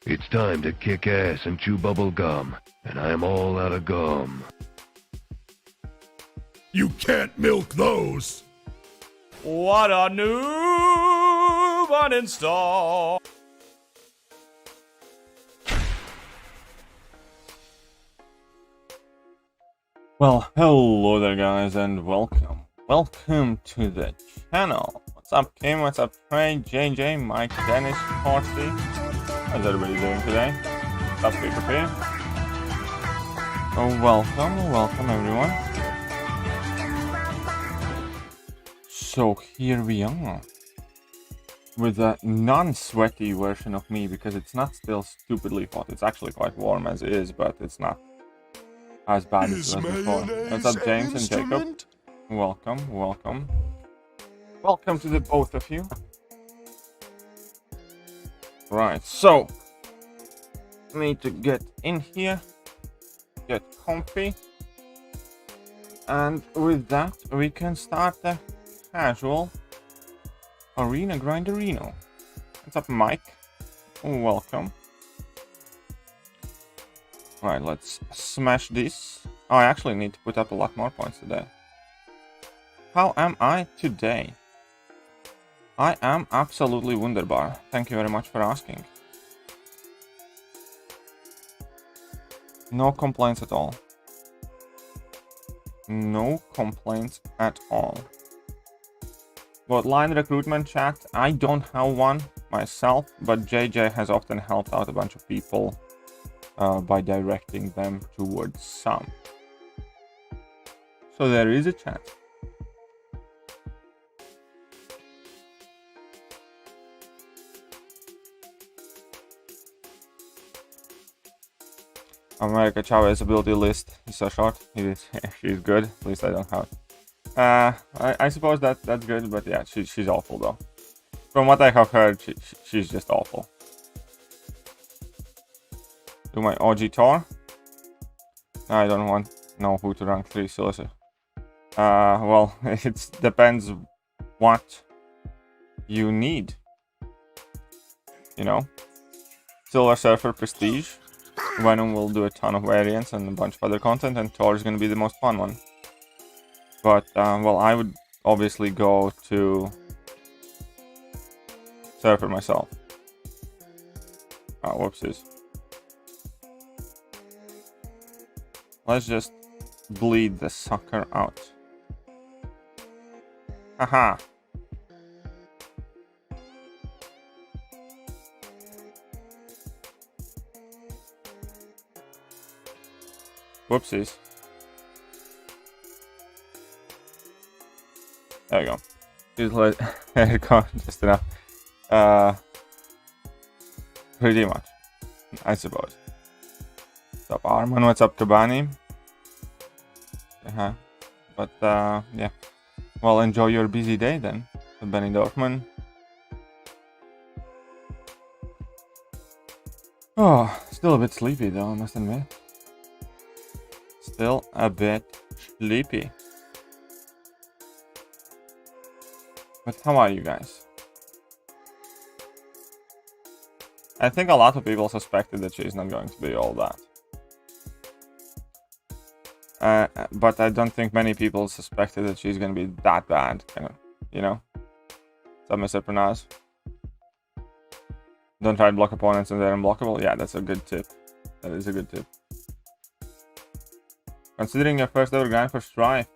It's time to kick ass and chew bubble gum, and I'm all out of gum. You can't milk those! What a new uninstall! Well, hello there guys and welcome. Welcome to the channel. What's up Kim, what's up Trey, JJ, Mike, Dennis, Horsey? How's everybody doing today? What's up Pikapika? Oh, welcome everyone. So here we are. With a non-sweaty version of me, because it's not still stupidly hot. It's actually quite warm as is, but it's not as bad as it was before. What's up James and Jacob? Welcome. Welcome to the both of you. Right, so need to get in here, get comfy, and with that we can start the casual arena grinderino. What's up Mike? Welcome. Right, let's smash this. Oh, I actually need to put up a lot more points today. How am I today? I am absolutely wunderbar. Thank you very much for asking. No complaints at all. No complaints at all. But line recruitment chat, I don't have one myself, but JJ has often helped out a bunch of people by directing them towards some. So there is a chat. America Chavez ability list is so short. She's good. At least I don't have it. I suppose that's good, but yeah, she's awful though. From what I have heard, she's just awful. Do my OG tour. I don't know who to rank 3 seriously. Well, it depends what you need. You know, Silver Surfer Prestige. Venom will do a ton of variants and a bunch of other content, and Thor is going to be the most fun one. But, well, I would obviously go to Surfer myself. Oh, whoopsies. Let's just bleed the sucker out. Haha. Whoopsies. There we go. Just let it go just enough. Pretty much, I suppose. What's up, Arman? What's up, Kabani? But yeah. Well, enjoy your busy day then, Benny Dorfman. Oh, still a bit sleepy though, I must admit. Still a bit sleepy. But how are you guys? I think a lot of people suspected that she's not going to be all that. But I don't think many people suspected that she's going to be that bad, kind of, you know? What's up, Mr. Pranaz? Don't try to block opponents and they're unblockable? Yeah, that's a good tip. That is a good tip. Considering your first ever grind for Strife,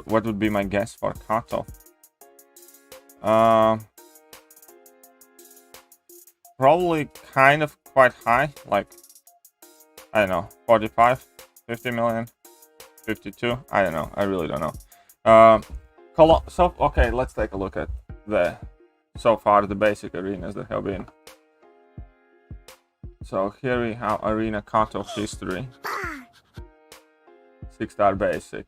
what would be my guess for Kato? Probably kind of quite high, like, I don't know, 45, 50 million, 52, I don't know, I really don't know. So, okay, let's take a look at so far the basic arenas that have been. So here we have Arena Kato history. 6-star basic.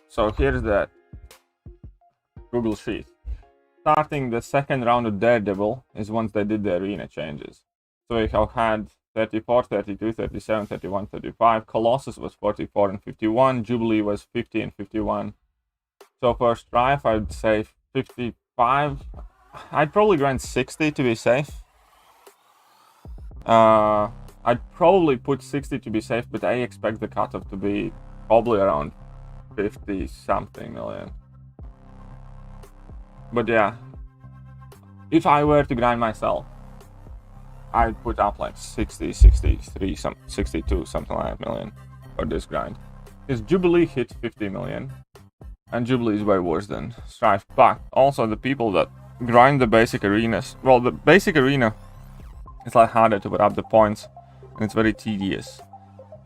So here's the Google Sheet. Starting the second round of Daredevil is once they did the arena changes. So we have had 34, 32, 37, 31, 35. Colossus was 44 and 51. Jubilee was 50 and 51. So for Strife, I'd say 55. I'd probably grind 60 to be safe. I'd probably put 60 to be safe, but I expect the cutoff to be probably around 50 something million. But yeah, if I were to grind myself, I'd put up like 60, 63, 62, something like that million for this grind. Because Jubilee hit 50 million, and Jubilee is way worse than Strife. But also the people that grind the basic arenas, well, the basic arena is like harder to put up the points, and it's very tedious.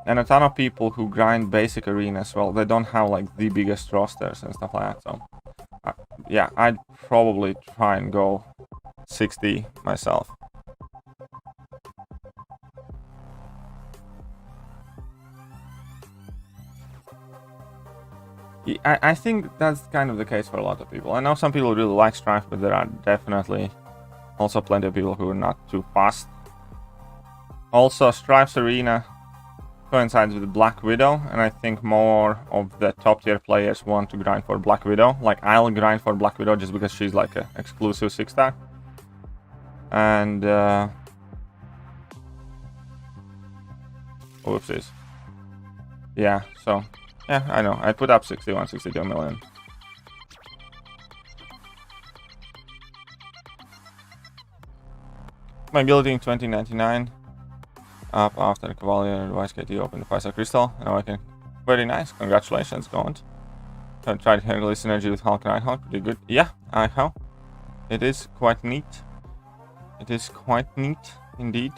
And a ton of people who grind basic arenas, well, they don't have like the biggest rosters and stuff like that. So yeah, I'd probably try and go 60 myself. I think that's kind of the case for a lot of people. I know some people really like Strife, but there are definitely also plenty of people who are not too fast. Also, Strife's arena coincides with Black Widow, and I think more of the top tier players want to grind for Black Widow. Like, I'll grind for Black Widow just because she's like an exclusive 6-star. And whoopsies. Yeah, so yeah, I know. I put up 61, 62 million. My building 2099. Up after Cavalier advice KT opened the 5-star crystal. Now I can. Very nice. Congratulations, Gaunt. So I tried to handle this synergy with Hulk and Ironhawk. Pretty good. Yeah, I have. It is quite neat. It is quite neat indeed.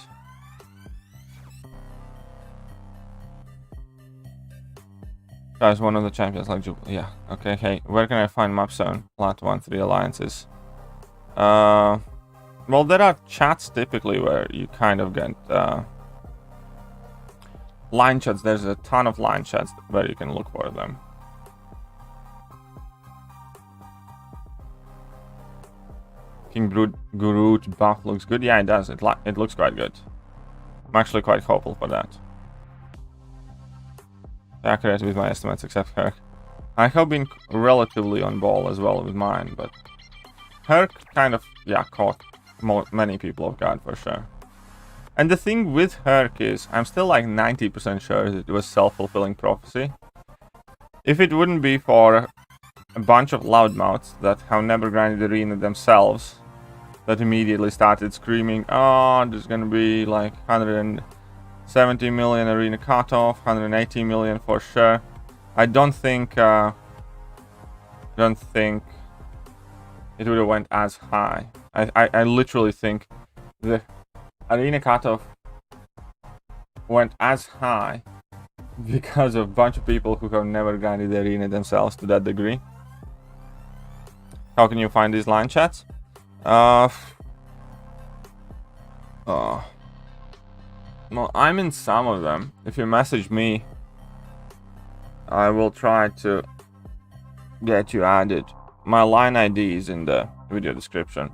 Guys, one of the champions like Jubilee. Yeah, okay, hey. Where can I find map zone? Plat 1-3 alliances. Well, there are chats typically where you kind of get line chats. There's a ton of line chats where you can look for them. King Gurut buff looks good. Yeah, it does. It looks quite good. I'm actually quite hopeful for that. Accurate with my estimates, except Herc. I have been relatively on ball as well with mine, but Herc kind of, yeah, caught many people off guard for sure. And the thing with Herc is, I'm still like 90% sure that it was self-fulfilling prophecy. If it wouldn't be for a bunch of loudmouths that have never grinded the arena themselves, that immediately started screaming, oh, there's gonna be like 170 million arena cutoff, 180 million for sure. I don't think it would have went as high. I literally think the arena cutoff went as high because of a bunch of people who have never grinded the arena themselves to that degree. How can you find these line chats? Well, I'm in some of them. If you message me, I will try to get you added. My line ID is in the video description.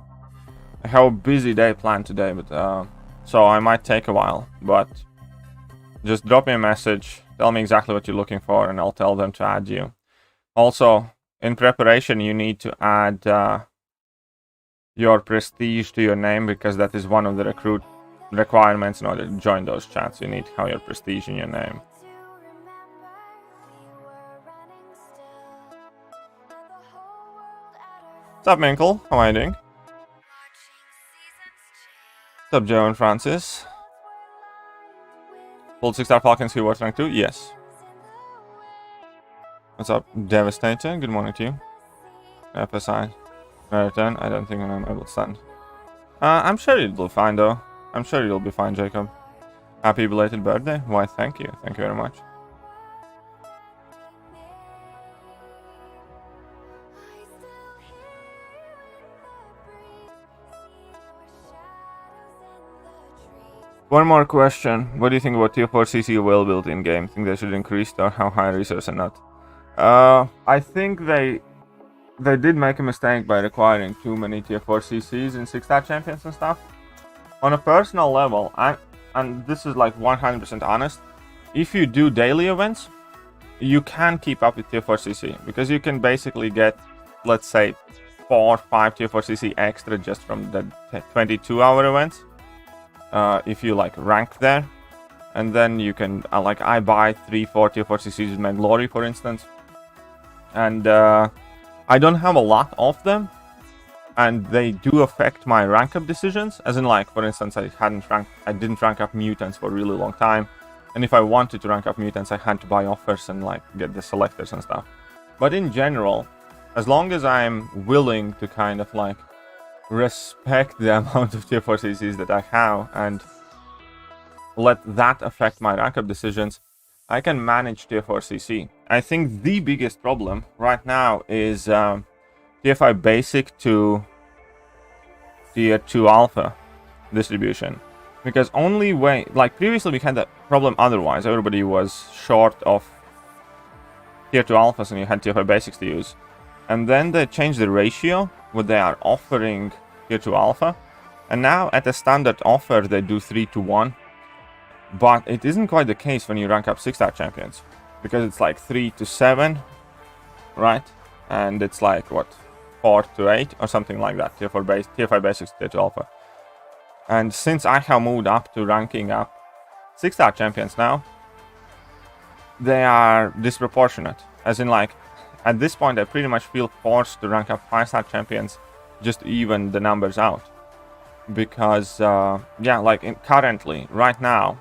I have a busy day planned today, but so I might take a while. But just drop me a message, tell me exactly what you're looking for, and I'll tell them to add you. Also, in preparation, you need to add your prestige to your name, because that is one of the recruit requirements in order to join those chats. You need to have your prestige in your name. What's up, Minkle? How are you doing? What's up, Joe and Francis? Full 6-star Falcons who was rank 2? Yes. What's up, Devastator? Good morning to you. FSI. Marathon. I don't think I'm able to stand. I'm sure you'll be fine, though. I'm sure you'll be fine, Jacob. Happy belated birthday. Why, thank you. Thank you very much. One more question. What do you think about tier 4 CC availability in game? Think they should increase, or how high resource or not? I think they did make a mistake by requiring too many tier 4 CCs in 6-star champions and stuff. On a personal level, and this is like 100% honest, if you do daily events, you can keep up with tier 4 CC, because you can basically get, let's say, 4 or 5 tier 4 CC extra just from the 22-hour events, if you like rank there. And then you can, like, I buy 3-4 tier 4 CCs with my glory, for instance, and I don't have a lot of them, and they do affect my rank up decisions. As in, like, for instance, I didn't rank up mutants for a really long time, and if I wanted to rank up mutants, I had to buy offers and like get the selectors and stuff. But in general, as long as I'm willing to kind of like respect the amount of tier 4 CCs that I have and let that affect my rank up decisions, I can manage tier 4 CC. I think the biggest problem right now is tier 5 basic to tier 2 alpha distribution. Because only way, like previously we had that problem otherwise, everybody was short of tier 2 alphas and you had tier 5 basics to use. And then they changed the ratio, what they are offering tier 2 alpha. And now at a standard offer they do 3-to-1. But it isn't quite the case when you rank up 6-star champions. Because it's like 3-to-7, right? And it's like, what, 4-to-8 or something like that, tier 5 basics, tier 2 alpha. And since I have moved up to ranking up 6-star champions now, they are disproportionate. As in, like, at this point I pretty much feel forced to rank up 5-star champions just to even the numbers out. Because, yeah, like currently, right now,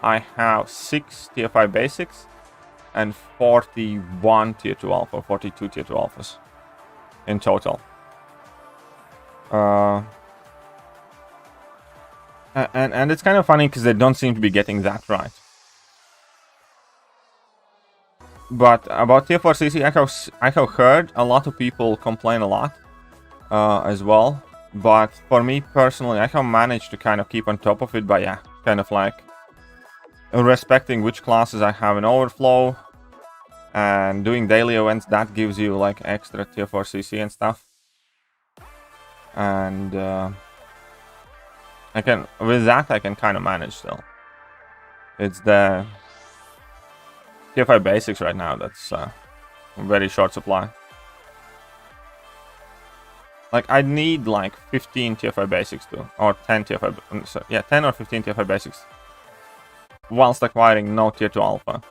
I have 6 tier 5 basics and 41 tier 2 alpha, 42 tier 2 alphas in total. And it's kind of funny because they don't seem to be getting that right. But about tier 4 CC, I have heard a lot of people complain a lot as well. But for me personally, I have managed to kind of keep on top of it by, yeah, kind of like respecting which classes I have in overflow and doing daily events. That gives you like extra tier 4 CC and stuff. And with that I can kind of manage still. It's the tier 5 basics right now that's very short supply. Like I need like 15 tier 5 basics too, or 10 tier 5, so, yeah, 10 or 15 tier 5 basics, whilst acquiring no tier 2 alpha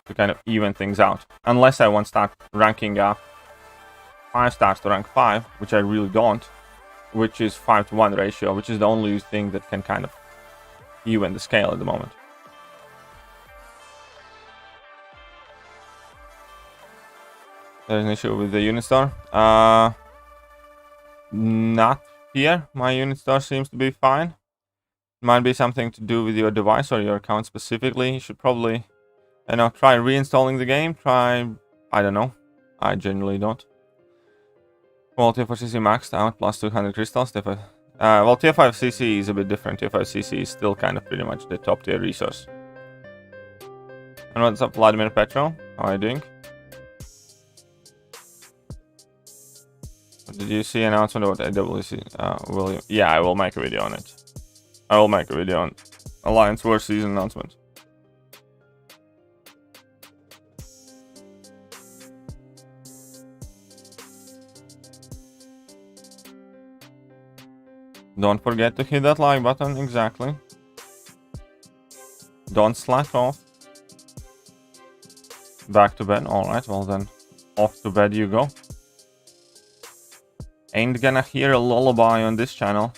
to kind of even things out. Unless I want to start ranking up 5 stars to rank 5, which I really don't, which is 5-to-1 ratio, which is the only thing that can kind of even the scale at the moment. There's an issue with the unit store. Not here. My unit store seems to be fine. Might be something to do with your device or your account specifically. You should probably, you know, try reinstalling the game. I don't know. I genuinely don't. Well, tier 4 CC maxed out plus 200 crystals. Well, tier 5 CC is a bit different. Tier 5 CC is still kind of pretty much the top tier resource. And what's up, Vladimir Petro? How are you doing? Did you see an announcement about AWC? William? Yeah, I will make a video on it. I will make a video on Alliance War season announcement. Don't forget to hit that like button, exactly. Don't slack off. Back to bed, alright, well then, off to bed you go. Ain't gonna hear a lullaby on this channel.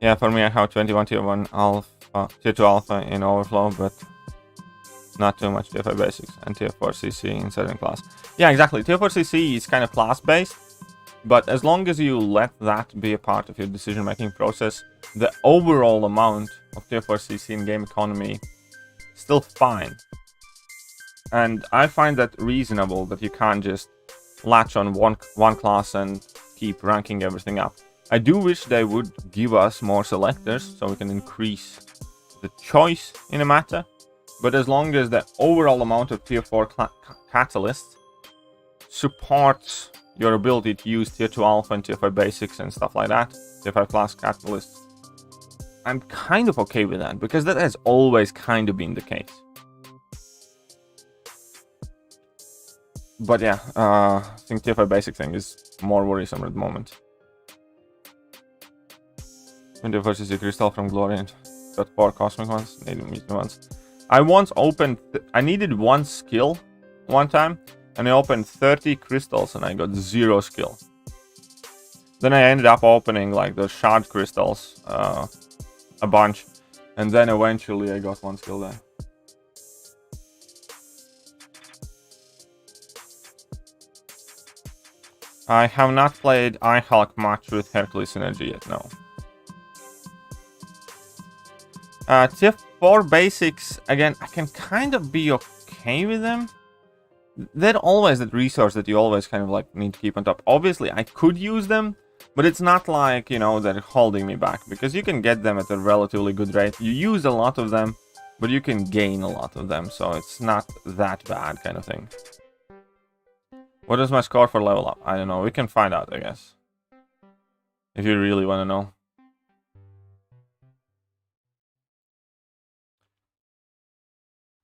Yeah, for me I have 21 tier 1 alpha, tier 2 alpha in overflow, but not too much tier 5 basics and tier 4 CC in certain class. Yeah, exactly. Tier 4 CC is kind of class based, but as long as you let that be a part of your decision making process, the overall amount of tier 4 CC in game economy is still fine. And I find that reasonable that you can't just latch on one class and keep ranking everything up. I do wish they would give us more selectors so we can increase the choice in a matter, but as long as the overall amount of tier 4 catalysts supports your ability to use tier 2 alpha and tier 5 basics and stuff like that, tier 5 class catalysts I'm kind of okay with that, because that has always kind of been the case. But yeah, I think TF5 basic thing is more worrisome at the moment. When the versus the crystal from Glorian, got 4 cosmic ones, needed mutant ones. I once opened, I needed 1 skill one time, and I opened 30 crystals and I got 0 skill. Then I ended up opening like the shard crystals, a bunch, and then eventually I got 1 skill there. I have not played iHulk much with Hercules Synergy yet, no. TF4 basics, again, I can kind of be okay with them. They're always that resource that you always kind of like need to keep on top. Obviously, I could use them, but it's not like, you know, they're holding me back, because you can get them at a relatively good rate. You use a lot of them, but you can gain a lot of them, so it's not that bad kind of thing. What is my score for level up? I don't know. We can find out, I guess. If you really want to know.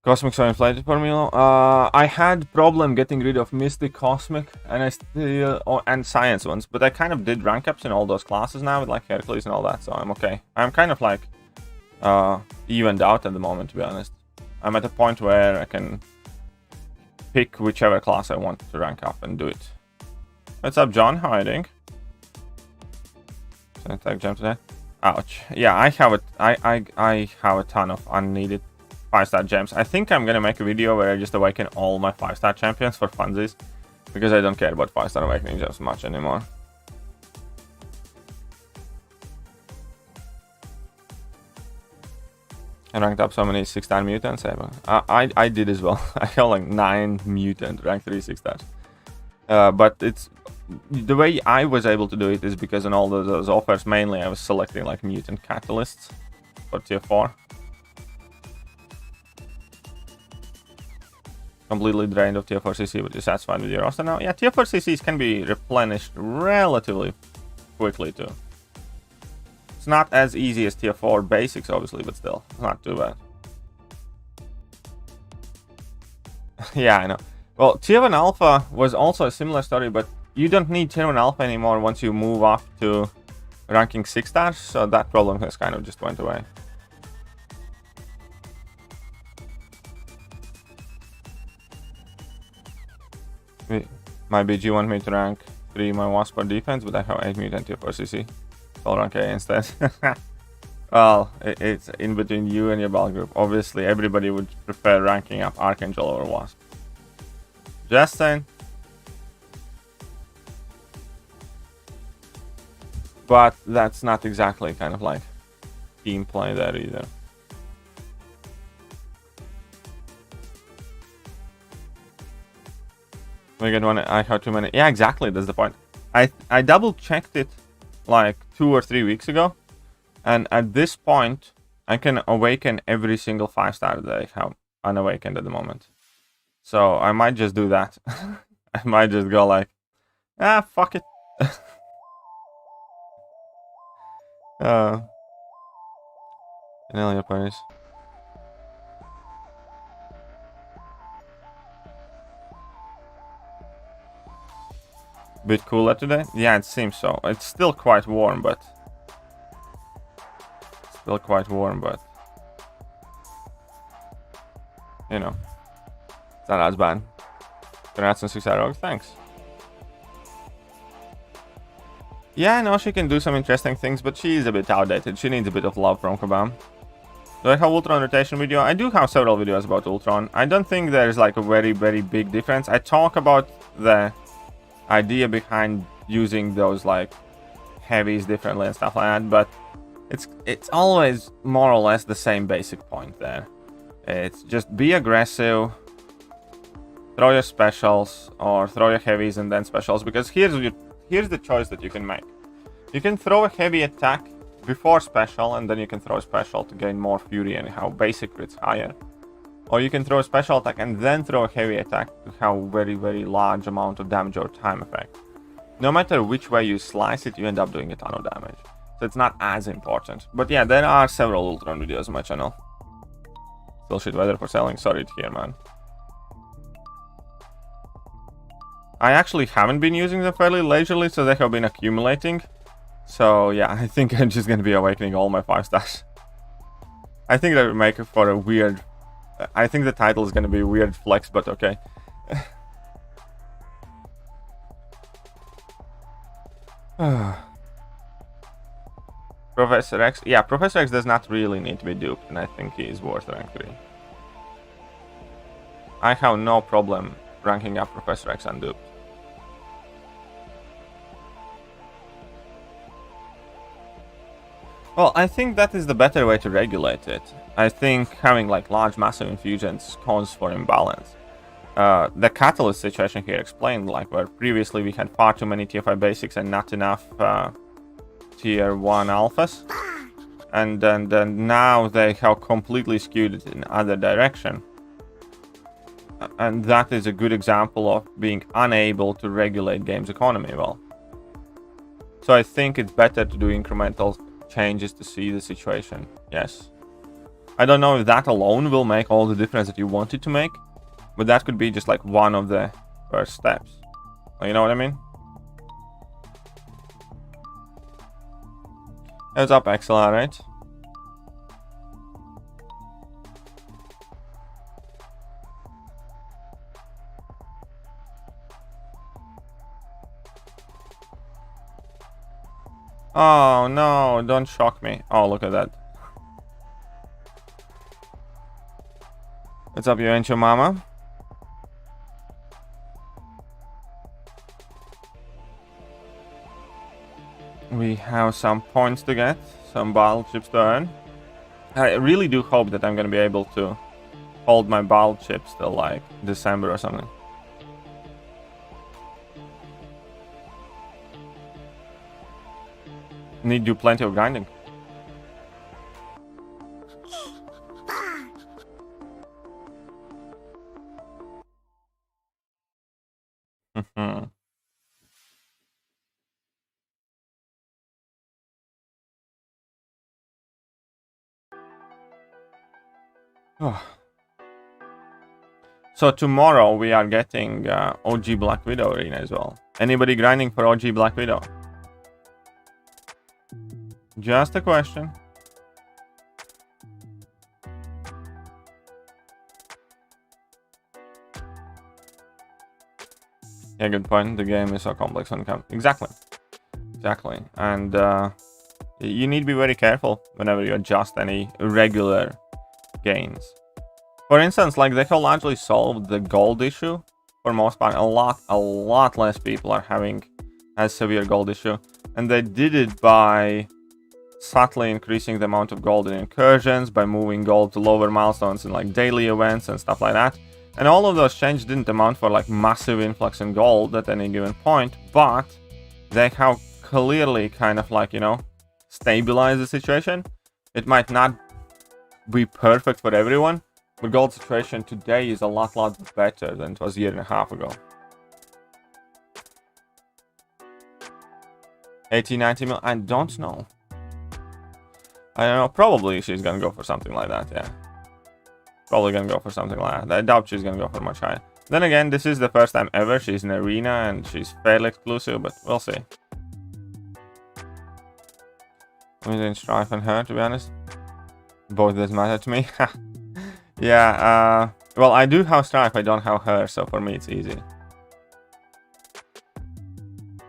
Cosmic so inflated for me. I had problem getting rid of Mystic, Cosmic, and I still and Science ones, but I kind of did rank ups in all those classes now with like Hercules and all that, so I'm okay. I'm kind of like evened out at the moment, to be honest. I'm at a point where I can pick whichever class I want to rank up and do it. What's up, John? How are you doing? Should I tag gem today? Ouch. Yeah, I have a ton of unneeded 5-star gems. I think I'm gonna make a video where I just awaken all my 5-star champions for funsies, because I don't care about 5-star awakening gems much anymore. I ranked up so many 6-star mutants. I did as well. I got like 9 mutant rank 3 6-stars. But it's the way I was able to do it is because in all those offers mainly I was selecting like mutant catalysts for tier 4. Completely drained of tier 4 CC, but you're satisfied with your roster now? Yeah, tier 4 CCs can be replenished relatively quickly too. It's not as easy as tier 4 basics, obviously, but still, not too bad. Yeah, I know. Well, tier 1 alpha was also a similar story, but you don't need tier 1 alpha anymore once you move up to ranking 6 stars, so that problem has kind of just went away. My BG want me to rank 3 my wasp for defense, but I have 8 mutant tier 4 CC. I'll rank A instead. Well, it's in between you and your ball group. Obviously, everybody would prefer ranking up Archangel over Wasp. Just saying. But that's not exactly kind of like team play there either. We get one. I have too many. Yeah, exactly. That's the point. I double checked it like 2 or 3 weeks ago, and at this point I can awaken every single 5-star that I have unawakened at the moment. So I might just do that. I might just go like, fuck it. Vanilla parties. Bit cooler today? Yeah, it seems so. It's still quite warm, but you know, it's not as bad. Congrats on 6-star rogue, thanks. Yeah, I know she can do some interesting things, but she is a bit outdated. She needs a bit of love from Kabam. Do I have Ultron rotation video? I do have several videos about Ultron. I don't think there's like a very, very big difference. I talk about the idea behind using those like heavies differently and stuff like that, but it's always more or less the same basic point there. It's just be aggressive, throw your specials, or throw your heavies and then specials, because here's the choice that you can make. You can throw a heavy attack before special, and then you can throw a special to gain more fury and how basic crit's higher. Or you can throw a special attack and then throw a heavy attack to have very, very large amount of damage or time effect. No matter which way you slice it, you end up doing a ton of damage. So it's not as important. But yeah, there are several Ultron videos on my channel. Still shit weather for selling. Sorry to hear, man. I actually haven't been using them fairly leisurely, so they have been accumulating. So yeah, I think I'm just gonna be awakening all my 5 stars. I think that would make it for a weird... I think the title is gonna be weird flex, but okay. Professor X. Yeah, Professor X does not really need to be duped, and I think he is worth rank 3. I have no problem ranking up Professor X unduped. Well, I think that is the better way to regulate it. I think having like large massive infusions calls for imbalance. The catalyst situation here explained, like where previously we had far too many tier 5 basics and not enough tier 1 alphas. And then now they have completely skewed it in other direction. And that is a good example of being unable to regulate games economy well. So I think it's better to do incremental changes to see the situation. Yes. I don't know if that alone will make all the difference that you want it to make, but that could be just like one of the first steps. You know what I mean? What's up, XLR, right? Oh no, don't shock me. Oh, look at that. What's up, you ain't your mama? We have some points to get, some battle chips to earn. I really do hope that I'm gonna be able to hold my battle chips till like December or something. Need to do plenty of grinding. So tomorrow we are getting OG Black Widow arena as well. Anybody grinding for OG Black Widow? Just a question. Yeah, good point. The game is so complex when it comes. Exactly. Exactly. And you need to be very careful whenever you adjust any irregular gains. For instance, like they have largely solved the gold issue for most part. A lot less people are having a severe gold issue. And they did it by subtly increasing the amount of gold in incursions, by moving gold to lower milestones in like daily events and stuff like that. And all of those changes didn't amount for like massive influx in gold at any given point, but they have clearly kind of like, you know, stabilized the situation. It might not be perfect for everyone, but gold situation today is a lot better than it was a year and a half ago. 80, 90 mil, I don't know. I don't know, probably she's gonna go for something like that, yeah. Probably gonna go for something like that. I doubt she's gonna go for much higher. Then again, this is the first time ever she's in arena and she's fairly exclusive, but we'll see. We didn't strive on her, to be honest. Both doesn't matter to me. Yeah, well, I do have strife, I don't have her, so for me it's easy.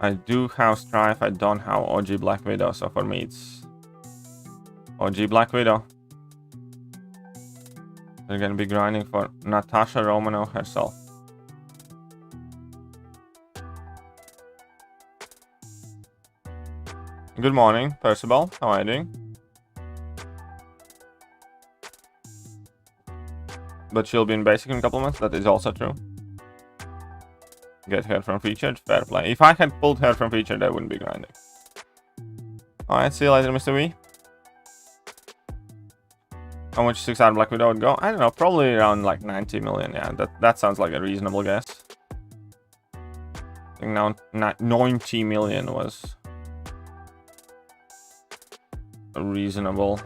I do have strife, I don't have OG Black Widow, so for me it's OG Black Widow. They're gonna be grinding for Natasha Romanoff herself. Good morning, Percival. How are you doing? But she'll be in basic in a couple months. That is also true. Get her from featured. Fair play. If I had pulled her from featured, I wouldn't be grinding. Alright, see you later, Mr. V. How much 6-hour Black Widow would go? I don't know, probably around like 90 million. Yeah, that sounds like a reasonable guess. I think now 90 million was reasonable.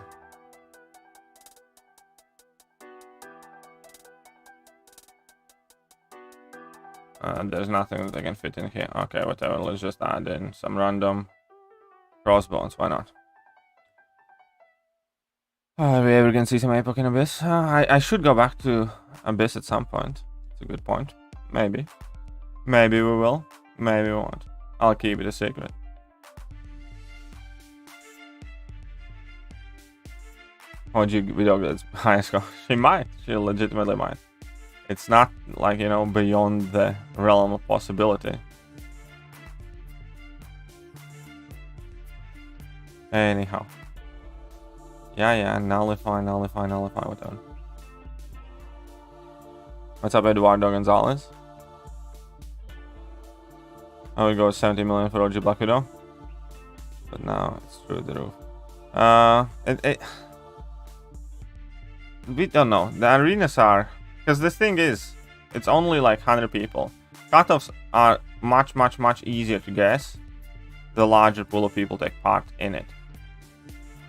There's nothing that I can fit in here. Okay, whatever. Let's just add in some random crossbones. Why not? Are we ever gonna see some Epoch in Abyss? I should go back to Abyss at some point. It's a good point. Maybe. Maybe we will. Maybe we won't. I'll keep it a secret. OG video that's high score. She might. She legitimately might. It's not like, you know, beyond the realm of possibility. Anyhow. Yeah, nullify, whatever. What's up, Eduardo Gonzalez? I would go 70 million for OG Black Widow. But now it's through the roof. We don't know. The arenas are... Because the thing is, it's only like 100 people. Cutoffs are much easier to guess the larger pool of people take part in it.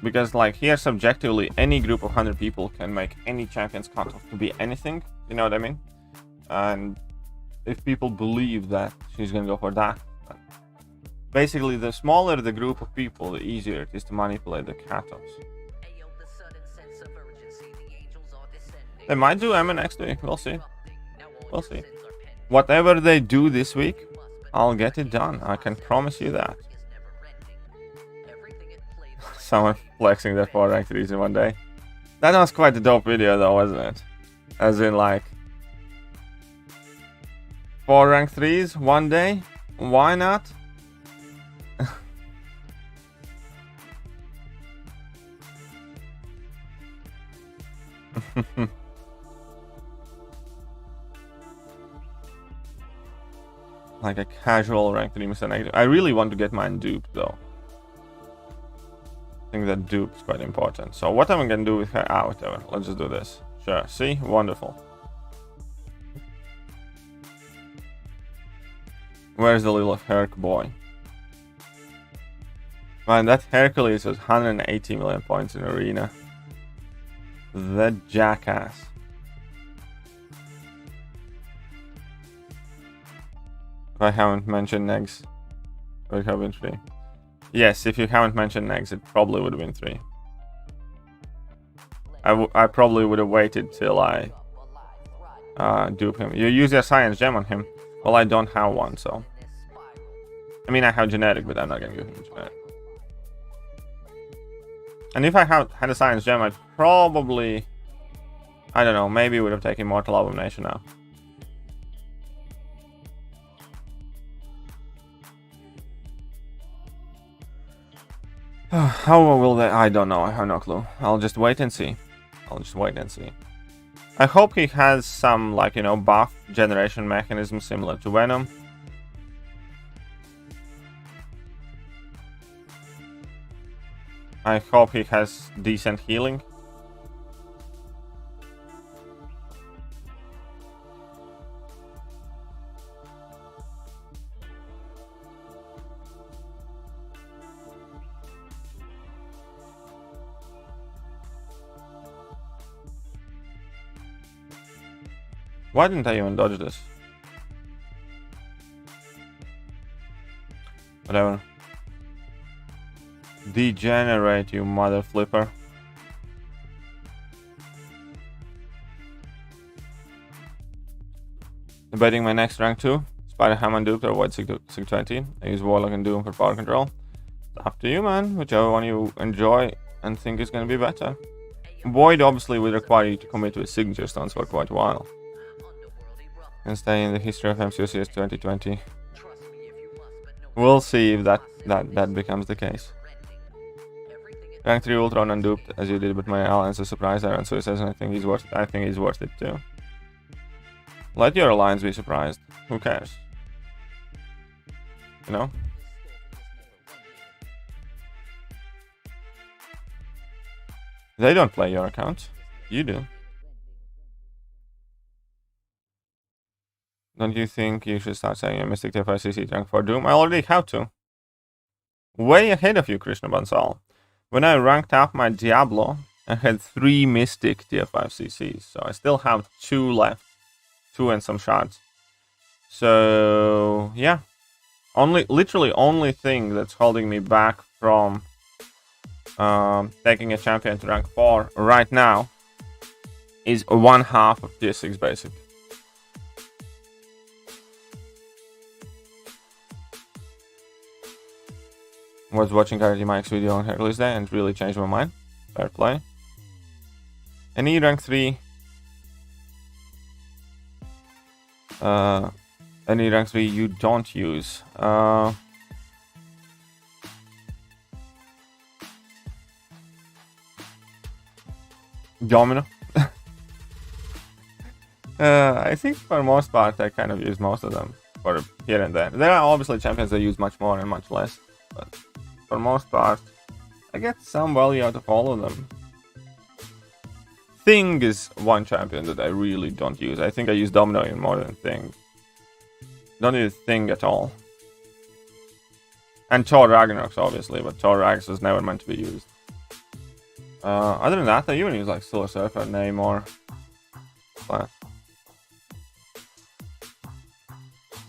Because like here subjectively any group of 100 people can make any champion's cutoff to be anything, you know what I mean? And if people believe that she's gonna go for that, basically the smaller the group of people, the easier it is to manipulate the cutoffs. They might do M next week, we'll see. We'll see. Whatever they do this week, I'll get it done, I can promise you that. Someone flexing their 4 rank 3s in one day. That was quite a dope video though, wasn't it? As in like 4 rank 3s one day? Why not? Like a casual rank 3 Mr. Negative. I really want to get mine duped though. I think that dupe is quite important. So what am I gonna do with her? Whatever. Let's just do this. Sure. See? Wonderful. Where's the little Herc boy? Man, that Hercules has 180 million points in arena. The jackass. If I haven't mentioned negs, it would have been 3. Yes, if you haven't mentioned negs, it probably would have been 3. I probably would have waited till I dupe him. You use your science gem on him. Well, I don't have one, so. I mean, I have genetic, but I'm not gonna give him genetic. And if I had a science gem, I'd probably, I don't know, maybe would have taken Mortal Abomination now. How will they? I don't know. I have no clue. I'll just wait and see. I hope he has some, like, you know, buff generation mechanism similar to Venom. I hope he has decent healing. Why didn't I even dodge this? Whatever. Degenerate, you mother flipper. Debating my next rank 2. Spider-Ham and Duke to avoid Sig 20. I use Warlock and Doom for power control. It's up to you, man. Whichever one you enjoy and think is going to be better. Void obviously would require you to commit to his signature stones for quite a while. And stay in the history of MCOC 2020. We'll see if that becomes the case. Rank 3 Ultron unduped as you did, but my alliance is surprised Iron, so he says I think he's worth it. I think he's worth it too. Let your alliance be surprised. Who cares? You know? They don't play your account. You do. Don't you think you should start saying a Mystic TFI CC rank for Doom? I already have to. Way ahead of you, Krishna Bansal. When I ranked up my Diablo, I had 3 Mystic tier 5 CCs, so I still have 2 left. 2 and some shards. So, yeah. Literally only thing that's holding me back from taking a champion to rank 4 right now is 1/2 of tier 6 basic. Was watching Karate Mike's video on Hercules Day and really changed my mind. Fair play. Any rank 3. Any rank 3 you don't use. Domino. I think for most part I kind of use most of them for here and there. There are obviously champions that use much more and much less, but for most part I get some value out of all of them. Thing is one champion that I really don't use. I think I use Domino even more than Thing. Don't use Thing at all. And Thor Ragnarok's obviously, but Thor Ragnarok was never meant to be used. Other than that, I even use like Silver Surfer, Namor. But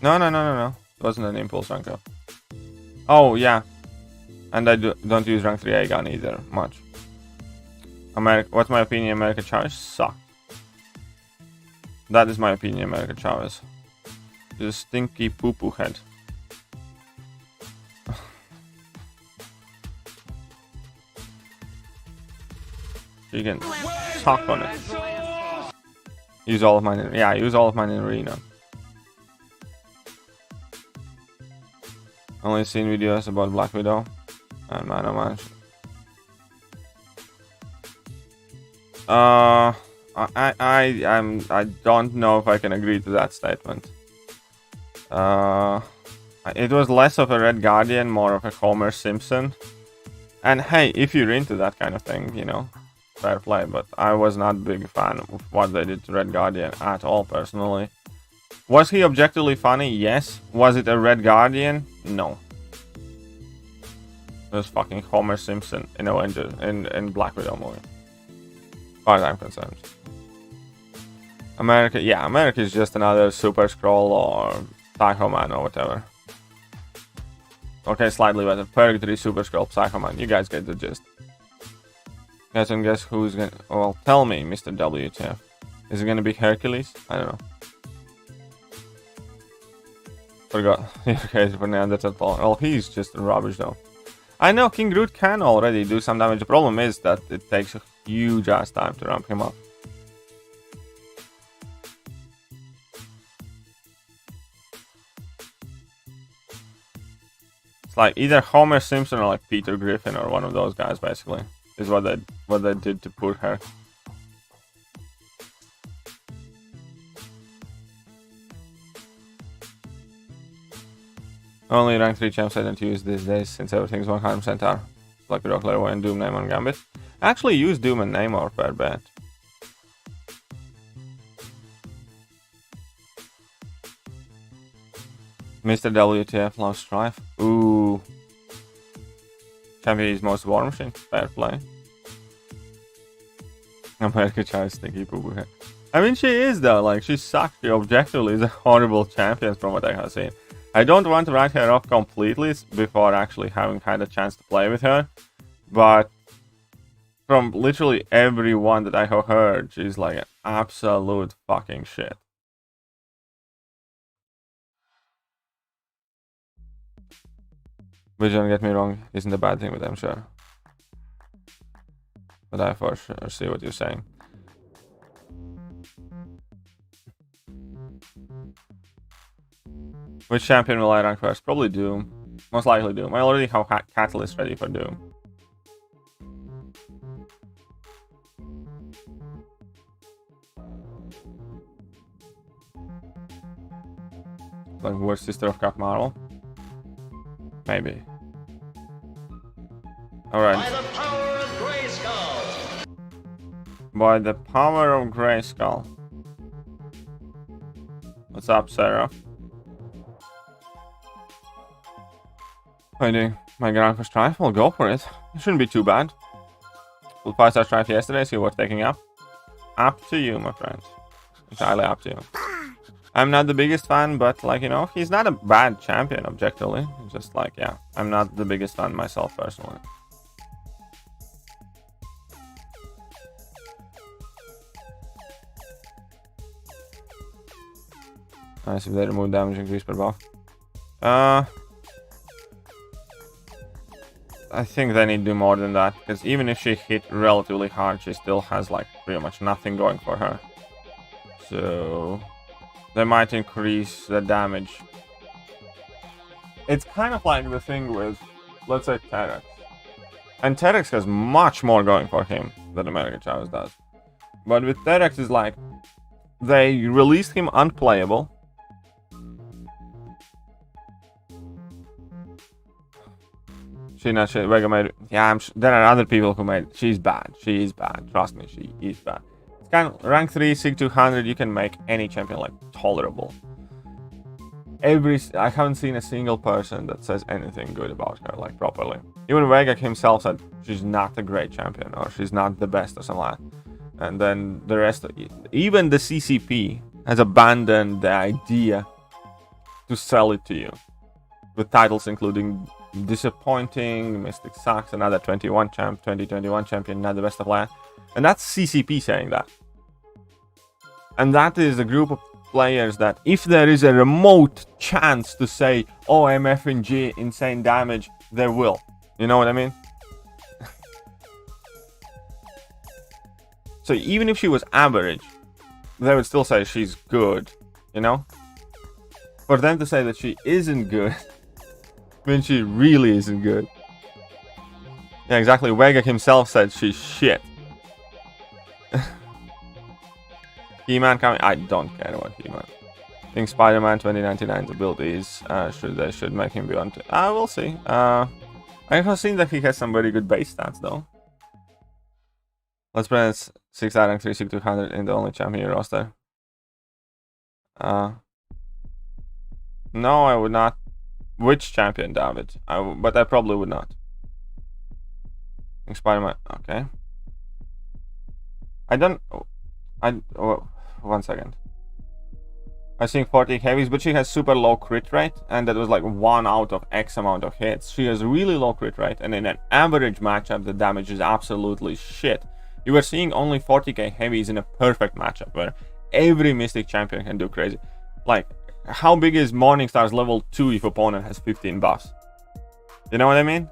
no. It wasn't an impulse rank up. Oh yeah. And I don't use rank 3A gun either, much. What's my opinion? America Chavez sucked. That is my opinion, America Chavez. The stinky poo-poo head. You can talk on it. Use all of mine in, yeah, use all of mine in arena. Only seen videos about Black Widow. And man, oh man. I don't know if I can agree to that statement. It was less of a Red Guardian, more of a Homer Simpson. And hey, if you're into that kind of thing, you know, fair play. But I was not a big fan of what they did to Red Guardian at all, personally. Was he objectively funny? Yes. Was it a Red Guardian? No. It was fucking Homer Simpson in Avengers, in Black Widow movie. As far as I'm concerned. America, yeah, America is just another Super Scroll or Psycho Man or whatever. Okay, slightly better. Purgatory, Super Scroll, Psycho Man. You guys get the gist. Guys, and guess who's gonna... Well, tell me, Mr. WTF. Is it gonna be Hercules? I don't know. Forgot. Okay, for Neanderthal. Well, he's just rubbish though. I know King Groot can already do some damage. The problem is that it takes a huge ass time to ramp him up. It's like either Homer Simpson or like Peter Griffin or one of those guys, basically, is what they did to poor her. Only rank 3 champs I don't use these days since everything's 100% R. Like Rock, Clairvoyant, Doom, Namor, Gambit. I actually use Doom and Namor fair bet. Mr. WTF loves Strife. Ooh. Champion is most War Machine. Fair play. America Chavez stinky poo poo head. I mean, she is though. Like, she sucks. She objectively is a horrible champion from what I have seen. I don't want to write her off completely before actually having had a chance to play with her. But from literally everyone that I have heard, she's like an absolute fucking shit. Which, don't get me wrong, isn't a bad thing with them, sure. But I for sure see what you're saying. Which champion will I rank first? Probably Doom. Most likely Doom. I already have Catalyst ready for Doom. Like worst sister of Cap Marvel? Maybe. Alright. By the power of Grayskull! By the power of Grayskull. What's up, Sarah? How are you doing? My ground for Strife? I'll go for it. It shouldn't be too bad. Full 5-star strife yesterday, so you were taking up. Up to you, my friend. Entirely up to you. I'm not the biggest fan, but like, you know, he's not a bad champion objectively. Just like, yeah, I'm not the biggest fan myself personally. Nice if they remove damage increase per buff. I think they need to do more than that, because even if she hit relatively hard, she still has like pretty much nothing going for her. So they might increase the damage. It's kind of like the thing with, let's say, Terex. And Terex has much more going for him than American Chavez does. But with Terex, it's like they released him unplayable. Vega made, yeah, there are other people who made, she's bad. She is bad. Trust me, she is bad. It's kind of rank 3, SIG 200, you can make any champion like tolerable. I haven't seen a single person that says anything good about her, like properly. Even Vega himself said she's not a great champion, or she's not the best, or something like that. And then the rest of it, even the CCP has abandoned the idea to sell it to you. With titles including Disappointing, Mystic Sucks, another 2021 champion, not the best of life. And that's CCP saying that. And that is a group of players that if there is a remote chance to say, oh, MFNG, insane damage, they will. You know what I mean? So even if she was average, they would still say she's good, you know? For them to say that she isn't good, when she really isn't good. Yeah, exactly. Vega himself said she's shit. He-Man coming. I don't care about He-Man. I think Spider-Man 2099's abilities they should make him beyond. We'll see. I have seen that he has some very good base stats though. Let's press 6 rank 3 SIG 200 in the only champion roster. No, I would not. Which champion, David? But I probably would not. Spider-Man. Okay. One second. I think 40 heavies, but she has super low crit rate, and that was like 1 out of X amount of hits. She has really low crit rate, and in an average matchup, the damage is absolutely shit. You are seeing only 40k heavies in a perfect matchup, where every Mystic champion can do crazy. Like, how big is Morningstar's level 2 if opponent has 15 buffs? You know what I mean?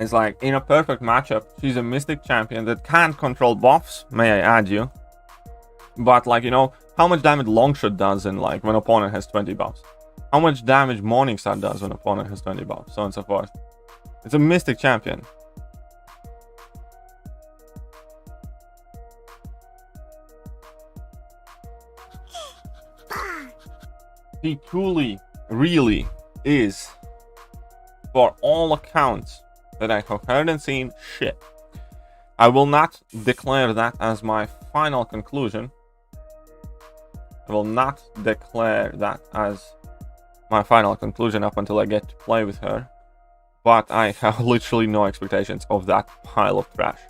It's like, in a perfect matchup, she's a Mystic champion that can't control buffs, may I add you. But like, you know, how much damage Longshot does in like when opponent has 20 buffs? How much damage Morningstar does when opponent has 20 buffs? So on and so forth. It's a Mystic champion. He truly, really is, for all accounts that I have heard and seen, shit. I will not declare that as my final conclusion. I will not declare that as my final conclusion up until I get to play with her. But I have literally no expectations of that pile of trash.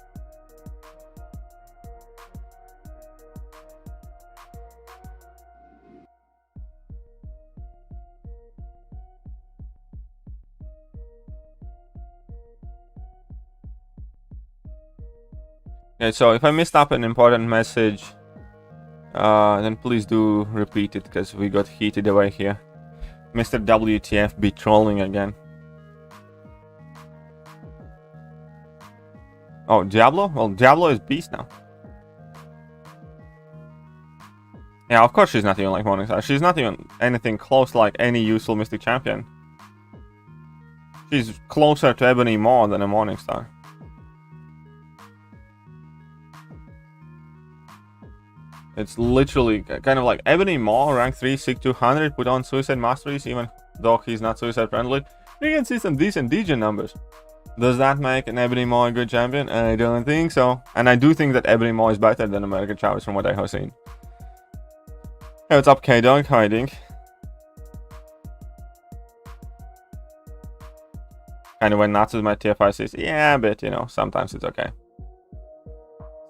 Okay, so if I missed up an important message, then please do repeat it, because we got heated away here. MrWTF be trolling again. Oh, Diablo? Well, Diablo is beast now. Yeah, of course she's not even like Morningstar. She's not even anything close like any useful Mystic champion. She's closer to Ebony Maw than a Morningstar. It's literally kind of like Ebony Maw, rank 3, SIG 200, put on Suicide Masteries, even though he's not suicide friendly. You can see some decent degen numbers. Does that make an Ebony Maw a good champion? I don't think so. And I do think that Ebony Maw is better than American Chavez from what I have seen. Hey, what's up, K-Dog? How are you doing? Kind of went nuts with my TFI series. Yeah, but you know, sometimes it's okay.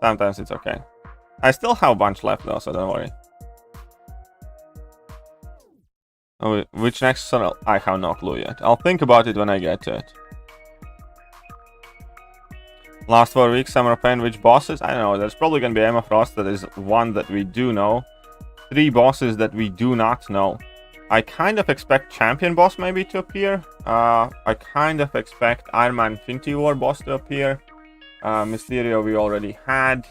Sometimes it's okay. I still have a bunch left though, so don't worry. Oh, which next son? I have no clue yet. I'll think about it when I get to it. Last 4 weeks, Summer of Pain, which bosses? I don't know. There's probably gonna be Emma Frost. That is one that we do know. 3 bosses that we do not know. I kind of expect Champion boss maybe to appear. I kind of expect Iron Man Infinity War boss to appear. Mysterio we already had.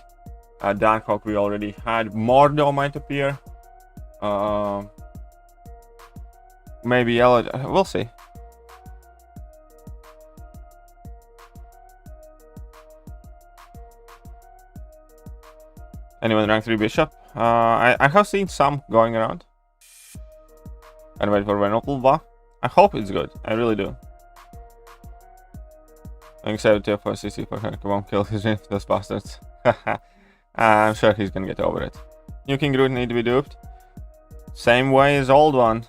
Darkhawk we already had. Mordo might appear. Maybe Yellow. We'll see. Anyone rank 3 Bishop? I have seen some going around. And wait for Venopal buff. I hope it's good. I really do. MCOC for CC for her. Come on, kill his dream, those bastards. I'm sure he's gonna get over it. New King Groot need to be duped. Same way as old one.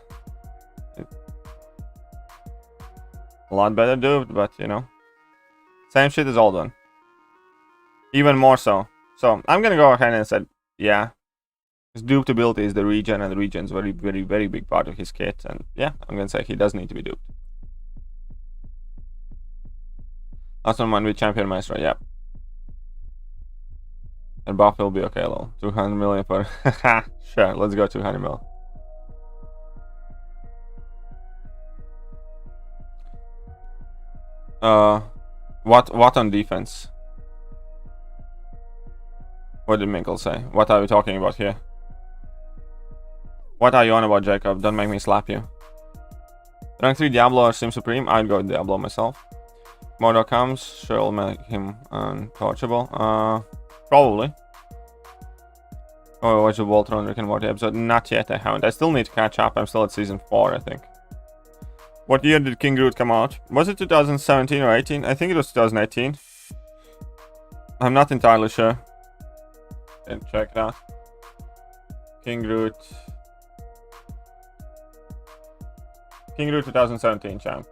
A lot better duped, but you know. Same shit as old one. Even more so. So I'm gonna go ahead and say, yeah. His duped ability is the regen, and the regen is very, very, very big part of his kit. And yeah, I'm gonna say he does need to be duped. Last one with Champion Maestro, yeah. And buff will be okay, lol. 200 million per. Sure, let's go 200 mil. What on defense? What did Minkle say? What are we talking about here? What are you on about, Jacob? Don't make me slap you. Rank 3 Diablo or Sim Supreme? I'd go Diablo myself. Mordo comes, sure I'll make him untouchable. Probably. Oh, watch the Voltron Rick and Morty episode? Not yet, I haven't. I still need to catch up. I'm still at season 4, I think. What year did King Groot come out? Was it 2017 or 18? I think it was 2018. I'm not entirely sure. Didn't check that. King Groot 2017 champ.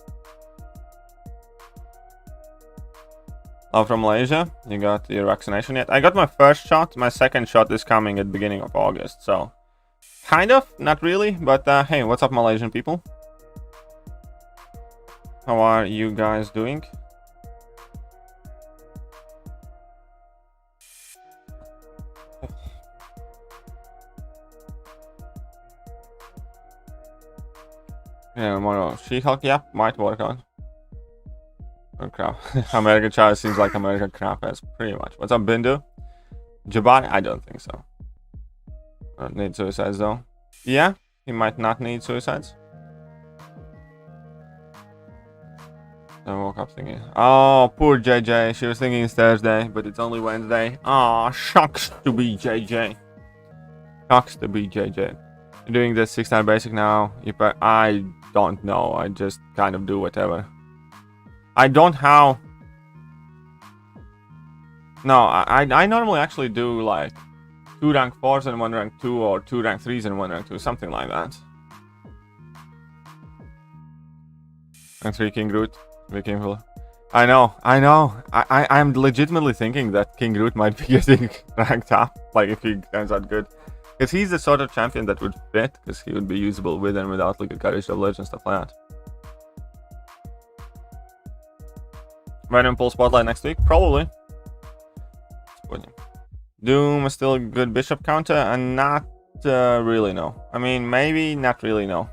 Oh, from Malaysia. You got your vaccination yet? I got my first shot. My second shot is coming at the beginning of August. So, kind of, not really. But hey, what's up, Malaysian people? How are you guys doing? Yeah, more She-Hulk, yeah, might work on. Oh crap. American Child seems like American crap as pretty much. What's up, Bindu? Jabari? I don't think so. Don't need suicides though. Yeah, he might not need suicides. I woke up thinking, oh, poor JJ. She was thinking it's Thursday, but it's only Wednesday. Aw, shucks to be JJ. Shucks to be JJ. You're doing the 6-star basic now. I don't know. I just kind of do whatever. I don't have... No, I normally actually do like 2 rank 4s and 1 rank 2, or 2 rank 3s and 1 rank 2, something like that. Rank 3 King Groot. I know. I'm legitimately thinking that King Groot might be getting ranked up, like if he turns out good. Because he's the sort of champion that would fit, because he would be usable with and without like a Courage of Legend and stuff like that. Random pull spotlight next week? Probably. Doom is still a good bishop counter, and not really, no. I mean, maybe, not really, no.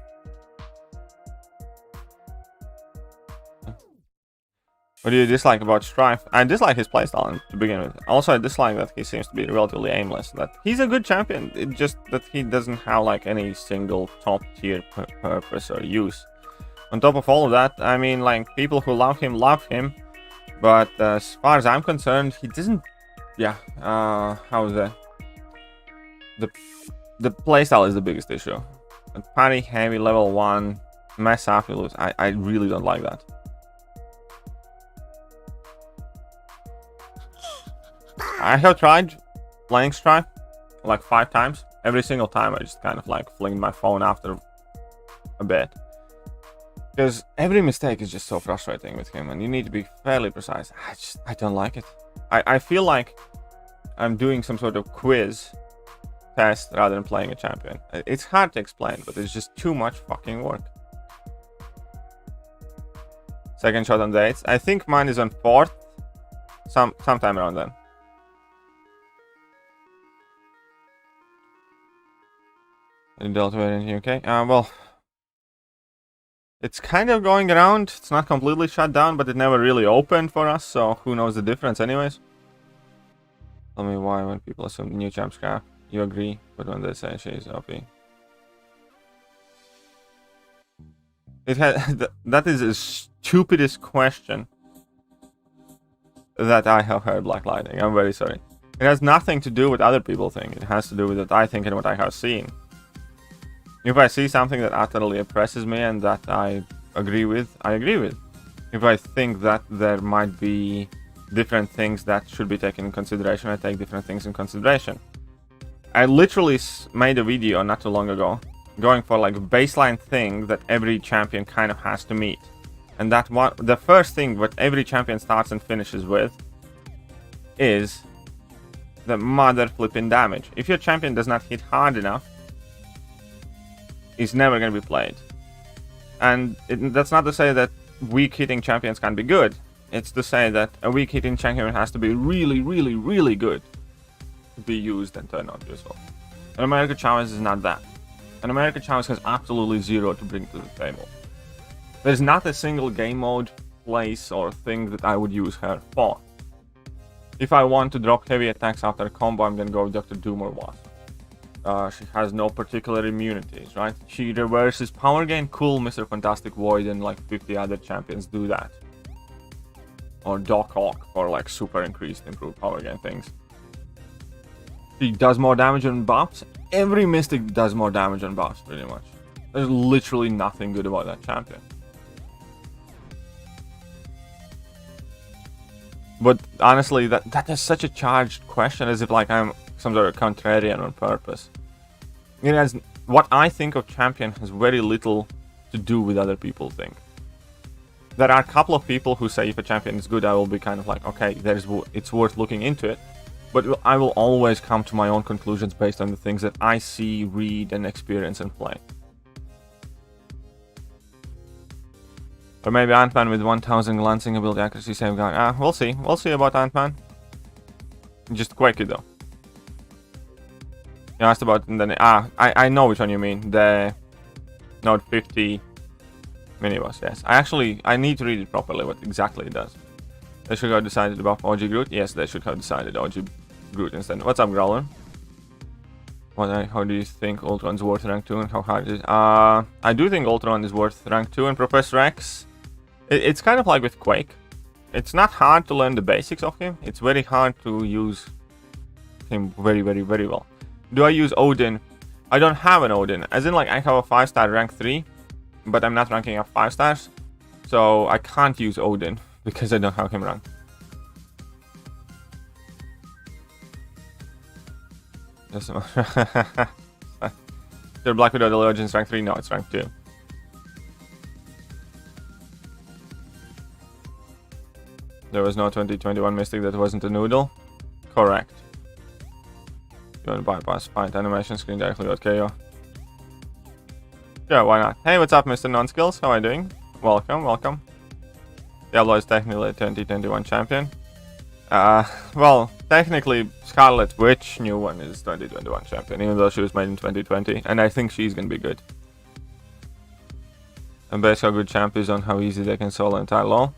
What do you dislike about Strife? I dislike his playstyle to begin with. Also, I dislike that he seems to be relatively aimless. That he's a good champion, it's just that he doesn't have like any single top tier purpose or use. On top of all of that, I mean, like, people who love him, but as far as I'm concerned, he doesn't. Yeah, how is that? The playstyle is the biggest issue. Parry heavy level 1 mess up, you lose. I really don't like that. I have tried playing Strife like 5 times. Every single time I just kind of like flinged my phone after a bit. Because every mistake is just so frustrating with him, and you need to be fairly precise. I don't like it. I feel like I'm doing some sort of quiz test rather than playing a champion. It's hard to explain, but it's just too much fucking work. Second shot on dates. I think mine is on 4th. Sometime around then. Delta variant UK. Well, it's kind of going around. It's not completely shut down, but it never really opened for us, so who knows the difference anyways. Tell me why when people assume the new champ's crap, you agree, but when they say she's OP. That is the stupidest question that I have heard, Black Lightning. I'm very sorry. It has nothing to do with other people think. It has to do with what I think and what I have seen. If I see something that utterly oppresses me and that I agree with, I agree with. If I think that there might be different things that should be taken in consideration, I take different things in consideration. I literally made a video not too long ago going for like a baseline thing that every champion kind of has to meet. And that one, the first thing what every champion starts and finishes with is the mother flipping damage. If your champion does not hit hard enough, it's never going to be played. And that's not to say that weak hitting champions can be good. It's to say that a weak hitting champion has to be really, really, really good to be used and turn out useful. And America Chavez is not that. And America Chavez has absolutely zero to bring to the table. There's not a single game mode, place, or thing that I would use her for. If I want to drop heavy attacks after a combo, I'm gonna go with Dr. Doom or Wasp. She has no particular immunities, right? She reverses power gain. Cool, Mr. Fantastic Void and like 50 other champions do that. Or Doc Ock for like super increased improved power gain things. She does more damage on buffs. Every Mystic does more damage on buffs, pretty much. There's literally nothing good about that champion. But honestly, that is such a charged question, as if like I'm some sort of contrarian on purpose. It has, what I think of champion has very little to do with other people think. There are a couple of people who say if a champion is good, I will be kind of like, okay, it's worth looking into it. But I will always come to my own conclusions based on the things that I see, read, and experience and play. Or maybe Ant-Man with 1000 glancing ability accuracy safeguard. We'll see. We'll see about Ant-Man. Just Quakey though. You asked about the I know which one you mean. The Note 50 minibus, yes. I need to read it properly what exactly it does. They should have decided to buff OG Groot. Yes, they should have decided OG Groot instead. What's up, Growler? How do you think Ultron's worth rank 2 and how hard is it? I do think Ultron is worth rank 2, and Professor X, it's kind of like with Quake. It's not hard to learn the basics of him. It's very hard to use him very, very, very well. Do I use Odin? I don't have an Odin. As in, like, I have a 5-star rank 3, but I'm not ranking up 5 stars. So I can't use Odin because I don't have him ranked. Your Black Widow, the Legends rank 3? No, it's rank 2. There was no 2021 Mystic that wasn't a noodle? Correct. You want to bypass fight animation screen directly with KO? Yeah, why not? Hey, what's up, Mr. Non-Skills? How are you doing? Welcome, welcome. Diablo is technically a 2021 champion. Well, technically, Scarlet Witch, new one, is 2021 champion, even though she was made in 2020, and I think she's gonna be good. And based how good champ is on how easy they can solo entire LoL,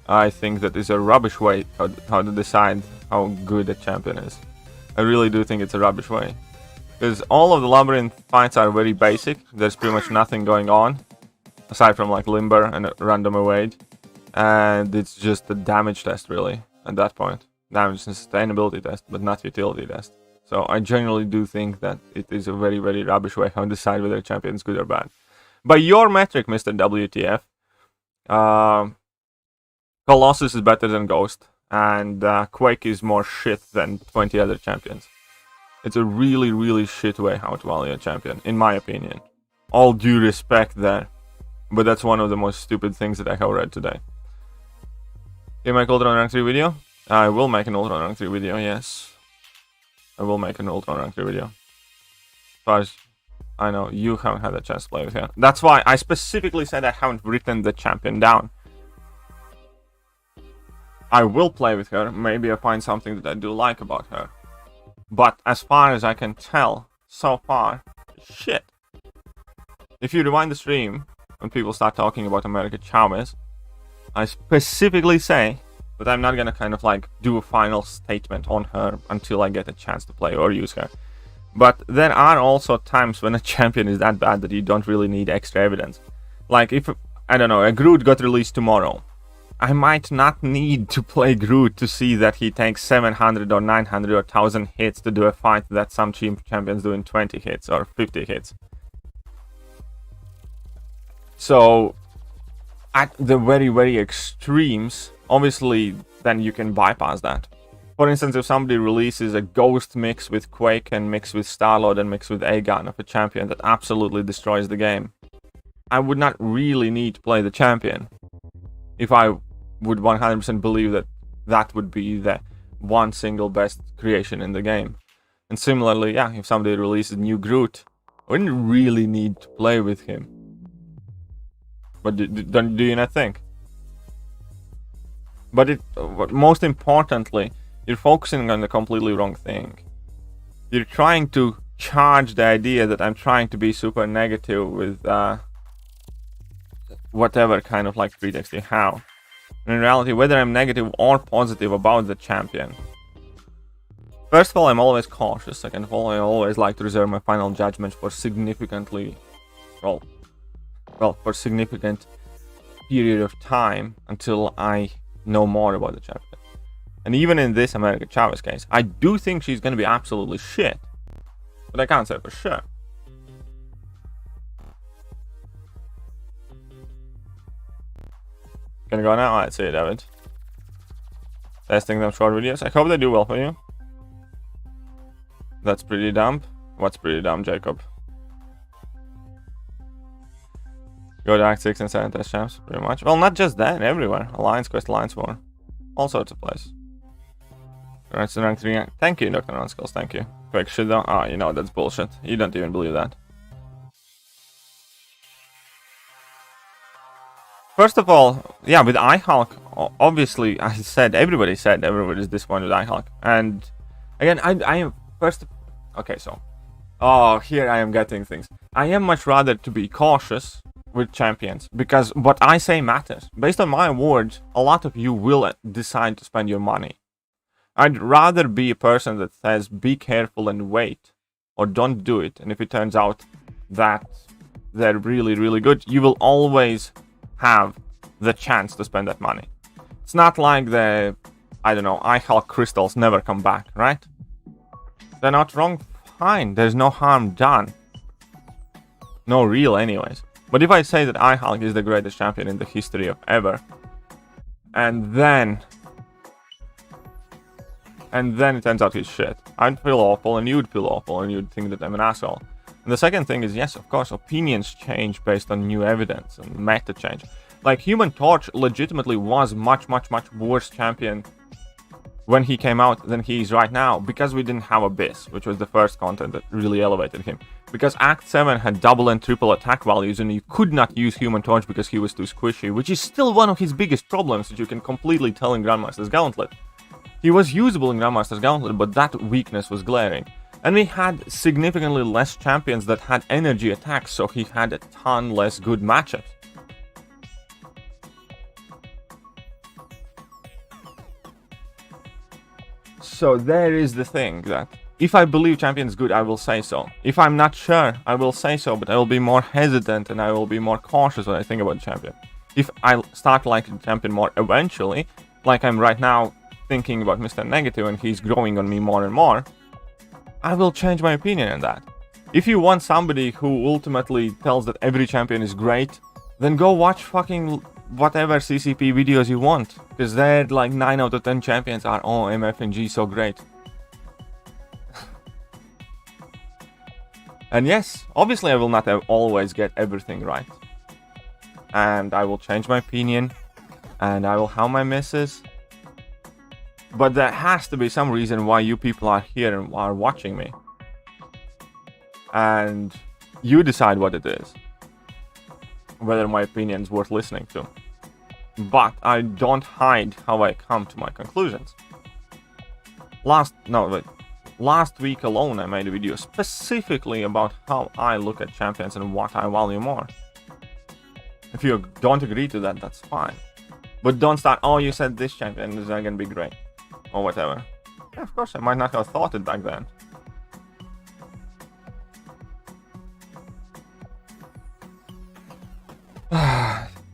I think that is a rubbish way how to decide how good a champion is. I really do think it's a rubbish way. Because all of the Labyrinth fights are very basic, there's pretty much nothing going on, aside from like Limber and a random evade, and it's just a damage test really. At that point, damage and sustainability test, but not utility test. So I generally do think that it is a very, very rubbish way how to decide whether a champion is good or bad. By your metric, Mr. WTF, Colossus is better than Ghost, and Quake is more shit than 20 other champions. It's a really, really shit way how to value a champion, in my opinion. All due respect there. But that's one of the most stupid things that I have read today. You make Ultron Rank 3 video? I will make an Ultron Rank 3 video, yes. I will make an Ultron Rank 3 video. As far as I know, you haven't had a chance to play with her. That's why I specifically said I haven't written the champion down. I will play with her, maybe I find something that I do like about her. But as far as I can tell, so far, shit. If you rewind the stream, when people start talking about America Chavez, I specifically say that I'm not gonna kind of like do a final statement on her until I get a chance to play or use her. But there are also times when a champion is that bad that you don't really need extra evidence. Like if, I don't know, a Groot got released tomorrow. I might not need to play Groot to see that he takes 700 or 900 or 1000 hits to do a fight that some champions do in 20 hits or 50 hits. So, at the very, very extremes, obviously, then you can bypass that. For instance, if somebody releases a Ghost mix with Quake and mix with Star-Lord and mix with Aegon of a champion that absolutely destroys the game, I would not really need to play the champion if I would 100% believe that that would be the one single best creation in the game. And similarly, yeah, if somebody releases new Groot, I wouldn't really need to play with him. But do you not think? But most importantly, you're focusing on the completely wrong thing. You're trying to charge the idea that I'm trying to be super negative with whatever kind of like pretext you have. In reality, whether I'm negative or positive about the champion. First of all, I'm always cautious. Second of all, I always like to reserve my final judgment for significantly, well, for significant period of time until I know more about the champion. And even in this America Chavez case, I do think she's going to be absolutely shit. But I can't say for sure. Gonna go now? I'd say David. Testing them short videos. I hope they do well for you. That's pretty dumb. What's pretty dumb, Jacob? Go to Act 6 and 7 test champs, pretty much. Well, not just that, everywhere. Alliance Quest, Alliance War. All sorts of places. Right, rank 3. Thank you, Dr. Nonskulls, thank you. Quick shit though. Ah, you know, that's bullshit. You don't even believe that. First of all, yeah, with iHulk, obviously, I said, everybody's disappointed with iHulk. And again, I am first. Okay, so. Oh, here I am getting things. I am much rather to be cautious with champions because what I say matters. Based on my words, a lot of you will decide to spend your money. I'd rather be a person that says be careful and wait, or don't do it. And if it turns out that they're really, really good, you will always have the chance to spend that money. It's not like the, I don't know, iHulk crystals never come back, right? They're not wrong, fine, there's no harm done. No real anyways. But if I say that iHulk is the greatest champion in the history of ever, and then it turns out he's shit, I'd feel awful and you'd feel awful and you'd think that I'm an asshole. And the second thing is, yes, of course, opinions change based on new evidence and meta change. Like, Human Torch legitimately was much worse champion when he came out than he is right now, because we didn't have Abyss, which was the first content that really elevated him. Because Act 7 had double and triple attack values, and you could not use Human Torch because he was too squishy, which is still one of his biggest problems that you can completely tell in Grandmaster's Gauntlet. He was usable in Grandmaster's Gauntlet, but that weakness was glaring. And we had significantly less champions that had energy attacks, so he had a ton less good matchups. So there is the thing that if I believe champion is good, I will say so. If I'm not sure, I will say so, but I will be more hesitant and I will be more cautious when I think about the champion. If I start liking the champion more eventually, like I'm right now thinking about Mr. Negative and he's growing on me more and more, I will change my opinion on that. If you want somebody who ultimately tells that every champion is great, then go watch fucking whatever CCP videos you want. Because they're like 9 out of 10 champions are, oh, MFNG so great. And yes, obviously I will not always get everything right. and I will change my opinion, and I will have my misses. But there has to be some reason why you people are here and are watching me. And you decide what it is. Whether my opinion is worth listening to. But I don't hide how I come to my conclusions. Last week alone I made a video specifically about how I look at champions and what I value more. If you don't agree to that, that's fine. But don't start, oh, you said this champion is not gonna be great. Or whatever. Yeah, of course, I might not have thought it back then.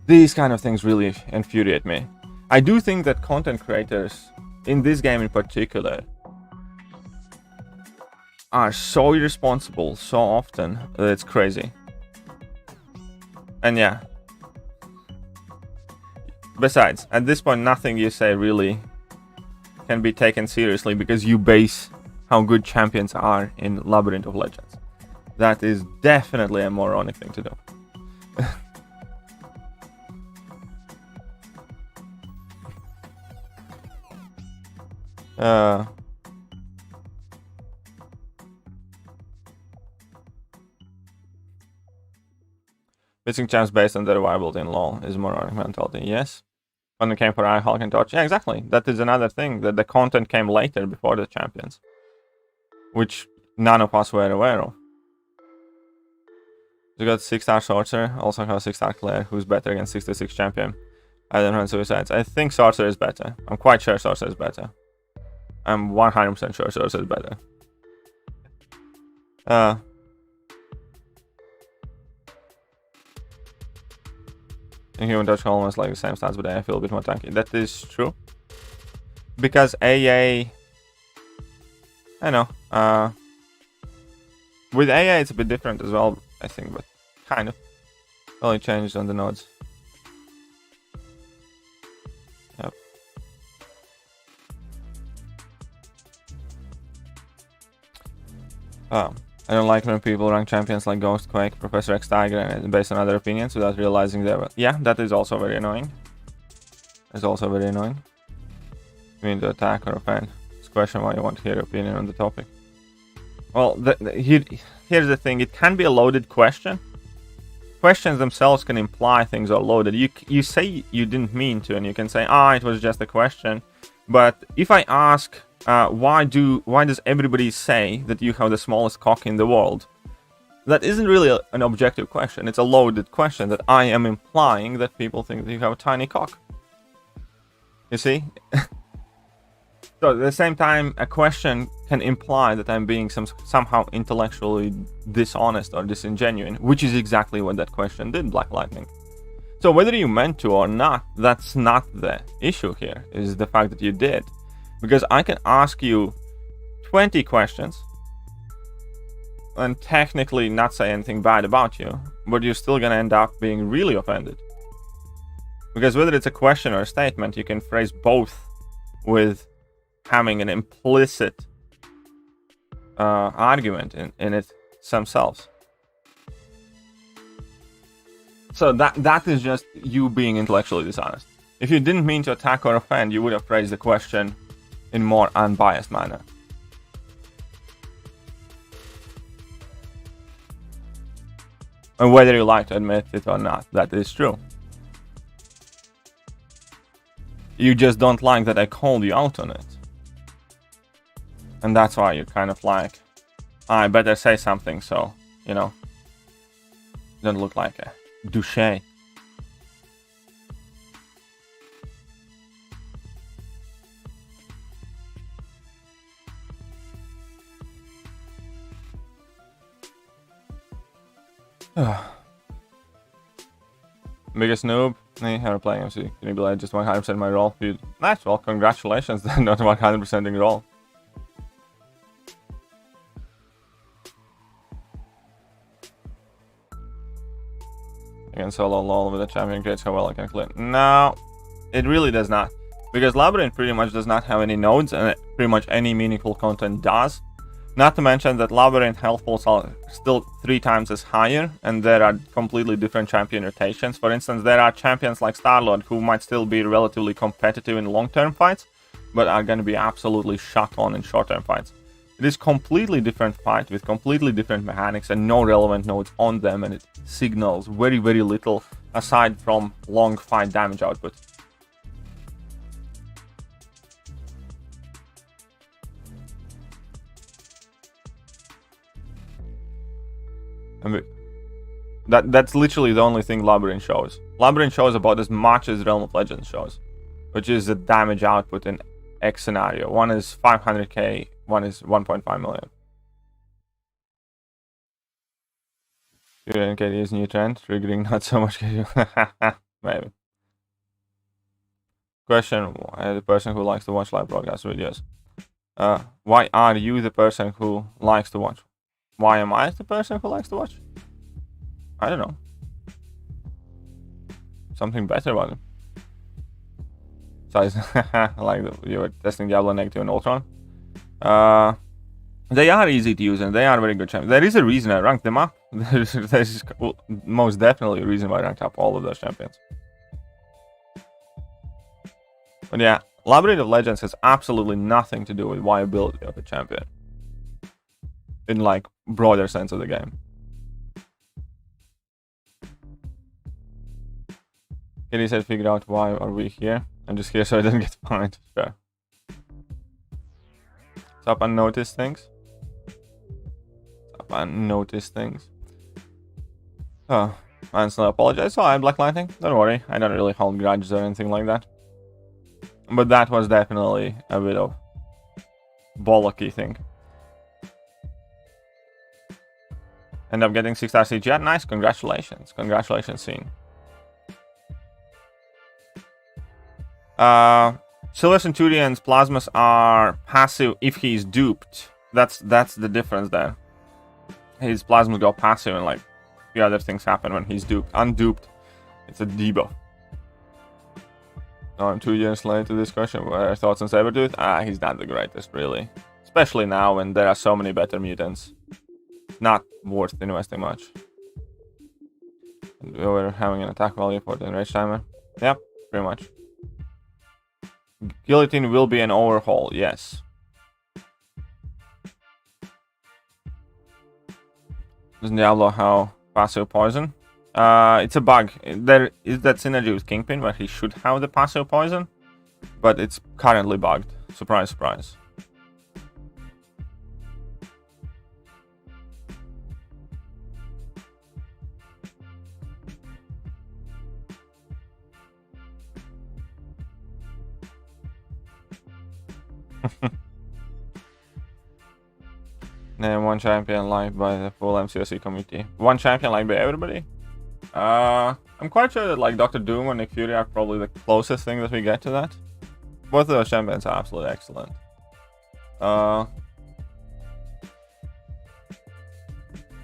These kind of things really infuriate me. I do think that content creators, in this game in particular, are so irresponsible so often that it's crazy. And yeah. Besides, at this point, nothing you say really can be taken seriously because you base how good champions are in Labyrinth of Legends. That is definitely a moronic thing to do. Missing champs based on their viability in LoL is moronic mentality, yes. When it came for I, Hulk and Torch, yeah, exactly. That is another thing, that the content came later before the champions. Which none of us were aware of. You got 6-star Sorcerer, also have 6-star Claire, who's better against 66 champion. I don't run suicides. I think Sorcerer is better. I'm quite sure Sorcerer is better. I'm 100% sure Sorcerer is better. Human touch almost like the same stats, but I feel a bit more tanky. That is true. Because AA... I know. With AA it's a bit different as well, I think, but kind of. Only changed on the nodes. Yep. I don't like when people rank champions like Ghost, Quake, Professor X, Tiger, and based on other opinions without realizing they were... Yeah, that is also very annoying. It's also very annoying. You mean to attack or offend? It's a question why you want to hear your opinion on the topic. Well, here's the thing. It can be a loaded question. Questions themselves can imply things are loaded. You say you didn't mean to, and you can say, it was just a question. But if I ask... why does everybody say that you have the smallest cock in the world? That isn't really an objective question. It's a loaded question that I am implying that people think that you have a tiny cock. You see? So at the same time, a question can imply that I'm being somehow intellectually dishonest or disingenuine, which is exactly what that question did, Black Lightning. So whether you meant to or not, that's not the issue here, is the fact that you did. Because I can ask you 20 questions and technically not say anything bad about you, but you're still gonna end up being really offended. Because whether it's a question or a statement, you can phrase both with having an implicit argument in it themselves. So that is just you being intellectually dishonest. If you didn't mean to attack or offend, you would have phrased the question in more unbiased manner. And whether you like to admit it or not, that is true. You just don't like that I called you out on it. And that's why you're kind of like, I better say something so, you know, don't look like a douche. Biggest noob? Hey, how are playing MC? Can you be like just 100% my role? Nice, well, congratulations, not 100%ing role. Again, solo lol with a champion creates how well I can clip. No, it really does not. Because Labyrinth pretty much does not have any nodes, and pretty much any meaningful content does. Not to mention that Labyrinth health pools are still 3 times as higher, and there are completely different champion rotations. For instance, there are champions like Starlord who might still be relatively competitive in long-term fights, but are going to be absolutely shut on in short-term fights. It is completely different fight with completely different mechanics and no relevant nodes on them, and it signals very, very little aside from long fight damage output. I mean, that's literally the only thing Labyrinth shows. Labyrinth shows about as much as Realm of Legends shows, which is the damage output in X scenario. One is 500k, one is 1.5 million. KD is new trend, triggering not so much KD. Maybe. Question, why the person who likes to watch live broadcast videos? Why are you the person who likes to watch? Why am I the person who likes to watch? I don't know. Something better about it. Besides, like you were testing Diablo Negative and Ultron. They are easy to use and they are very good champions. There is a reason I ranked them up. There's most definitely a reason why I ranked up all of those champions. But yeah, Labyrinth of Legends has absolutely nothing to do with viability of a champion. In like broader sense of the game. Kitty said, figure out why are we here. I'm just here so I didn't get fined. Sure. Stop and notice things. Stop and notice things. Oh, I instantly apologize. Oh, I'm Black Lightning. Don't worry. I don't really hold grudges or anything like that. But that was definitely a bit of bollocky thing. End up getting 6-star siege. Yeah, nice. Congratulations. Congratulations, Scene. Silver Centurion's plasmas are passive if he's duped. That's the difference there. His plasmas go passive and like a few other things happen when he's duped. Unduped, it's a debuff. Oh, I'm 2 years late to this question. What are your thoughts on Sabretooth? He's not the greatest, really. Especially now when there are so many better mutants. Not worth investing much. And we were having an attack value for the enrage timer. Yep, pretty much. Guillotine will be an overhaul, yes. Doesn't Diablo have passive poison? It's a bug. There is that synergy with Kingpin where he should have the passive poison, but it's currently bugged. Surprise, surprise. Name one champion liked by the full MCOC community. One champion liked by everybody? I'm quite sure that like Dr. Doom and Nick Fury are probably the closest thing that we get to that. Both of those champions are absolutely excellent.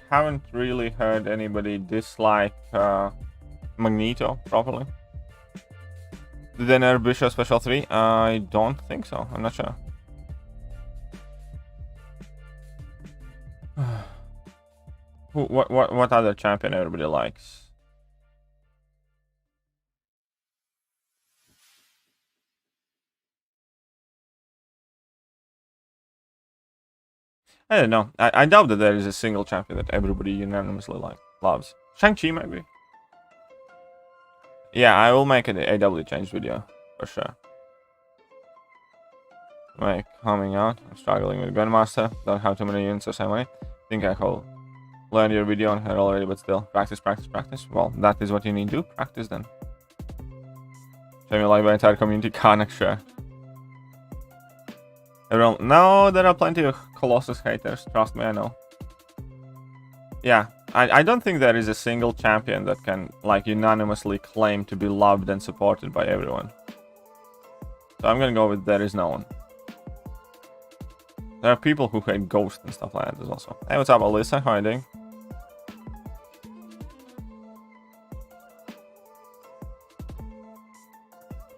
Haven't really heard anybody dislike Magneto properly. Did they nerf Bishop Special 3? I don't think so. I'm not sure. What other champion everybody likes? I don't know. I doubt that there is a single champion that everybody unanimously loves. Shang-Chi maybe. Yeah, I will make an AW change video for sure. Like coming out. I'm struggling with Grandmaster. Don't have too many units or so many. Think I will learn your video on her already, but still practice, practice, practice. Well, that is what you need to do. Practice then. Show me like my entire community. Karnak, sure. Everyone, no, there are plenty of Colossus haters. Trust me, I know. Yeah, I don't think there is a single champion that can like unanimously claim to be loved and supported by everyone. So I'm gonna go with there is no one. There are people who hate Ghost and stuff like that as also. Hey, what's up, Alyssa? How are you doing?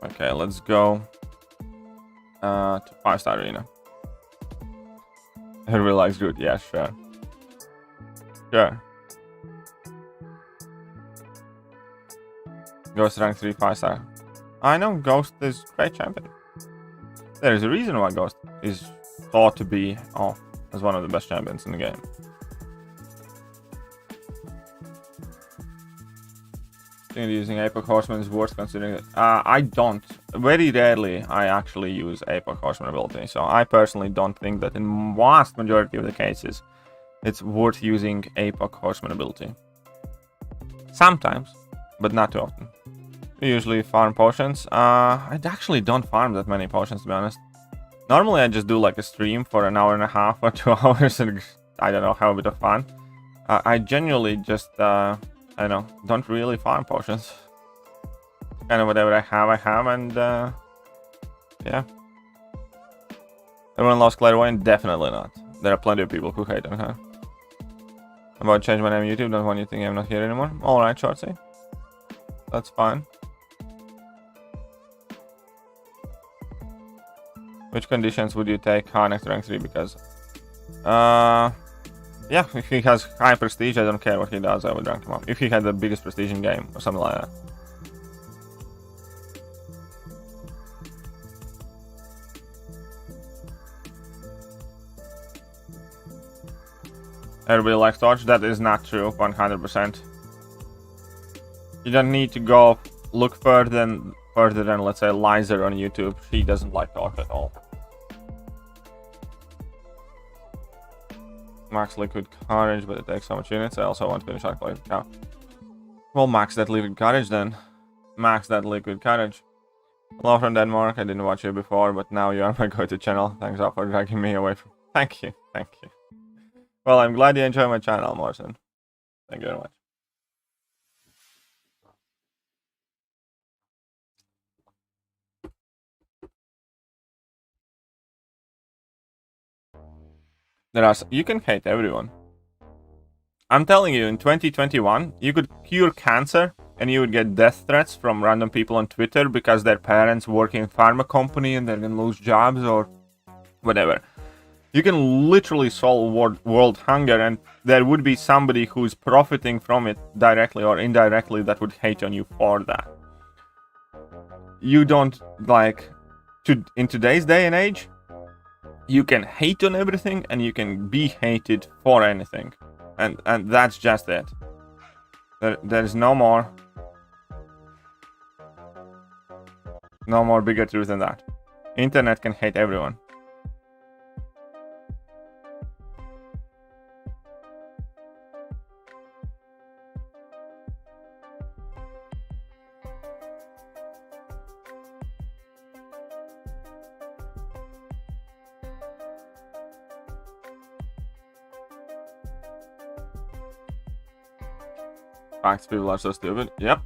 Okay, let's go to 5-star arena. Everybody likes Groot. Yeah, sure. Sure. Ghost rank 3 5-star. I know Ghost is great champion. There is a reason why Ghost is thought to be as one of the best champions in the game. Using APOC Horseman is worth considering it. I don't. Very rarely I actually use APOC Horseman ability. So I personally don't think that in vast majority of the cases it's worth using APOC Horseman ability. Sometimes, but not too often. We usually farm potions. I actually don't farm that many potions, to be honest. Normally I just do like a stream for an hour and a half or 2 hours and I don't know, have a bit of fun. I genuinely just I don't know, don't really farm potions. Kind of whatever I have, and yeah. Everyone loves Clairvoyant? Definitely not. There are plenty of people who hate on her. I'm about to change my name on YouTube, don't want you to think I'm not here anymore. Alright, Shortsy. That's fine. Which conditions would you take Khan next to rank 3? Because yeah, if he has high prestige, I don't care what he does, I would rank him up. If he had the biggest prestige in game or something like that. Everybody likes Torch. That is not true, 100%. You don't need to go look further than let's say Lizer on YouTube. She doesn't like Torch at all. Max liquid courage, but it takes so much units. I also want to finish out like cow. Well, max that liquid courage then. Max that liquid courage. Hello from Denmark. I didn't watch you before, but now you are my go-to channel. Thanks all for dragging me away from. Thank you, thank you. Well, I'm glad you enjoy my channel, Morrison. Thank you very much. You can hate everyone. I'm telling you, in 2021, you could cure cancer and you would get death threats from random people on Twitter because their parents work in a pharma company and they're gonna lose jobs or whatever. You can literally solve world hunger and there would be somebody who's profiting from it directly or indirectly that would hate on you for that. You don't, like, in today's day and age, you can hate on everything and you can be hated for anything. And that's just it. There's no more bigger truth than that. Internet can hate everyone. Facts, people are so stupid. Yep.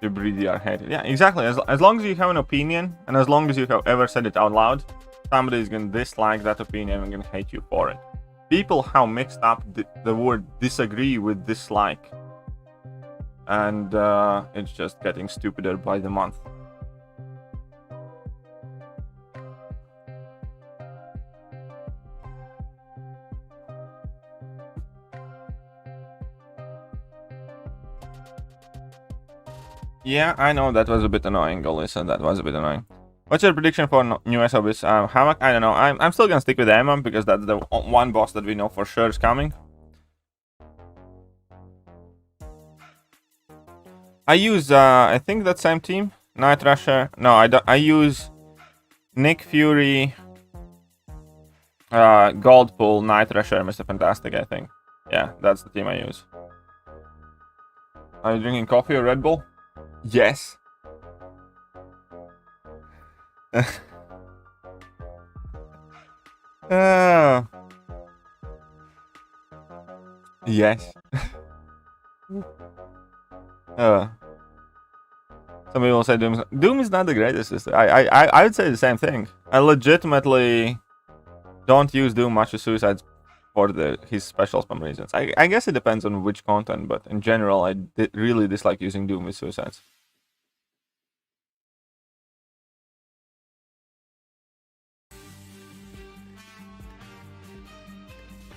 You breed are hated. Yeah, exactly. As long as you have an opinion, and as long as you have ever said it out loud, somebody is gonna dislike that opinion and gonna hate you for it. People have mixed up the word disagree with dislike. And it's just getting stupider by the month. Yeah, I know that was a bit annoying, Alyssa. That was a bit annoying. What's your prediction for new SOBs? Hammock? I don't know. I'm still gonna stick with Emma because that's the one boss that we know for sure is coming. I use I think that same team, Night Rusher. No, I don't. I use Nick Fury, Goldpool, Night Rusher, Mr. Fantastic. I think. Yeah, that's the team I use. Are you drinking coffee or Red Bull? Yes. Yes. Some people say Doom is not the greatest system. I would say the same thing. I legitimately don't use Doom much as suicides for his special spam reasons. I guess it depends on which content, but in general, I really dislike using Doom with suicides.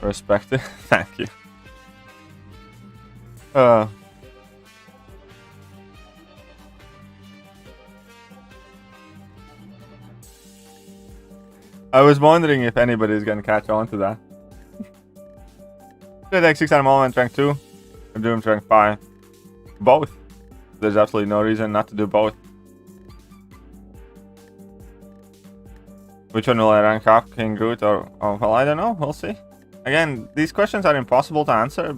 Respect it. Thank you. I was wondering if anybody's gonna catch on to that. Should I take 6 at the moment, rank 2? I'm doing rank 5. Both. There's absolutely no reason not to do both. Which one will I rank up? King Groot or... Oh, well, I don't know. We'll see. Again, these questions are impossible to answer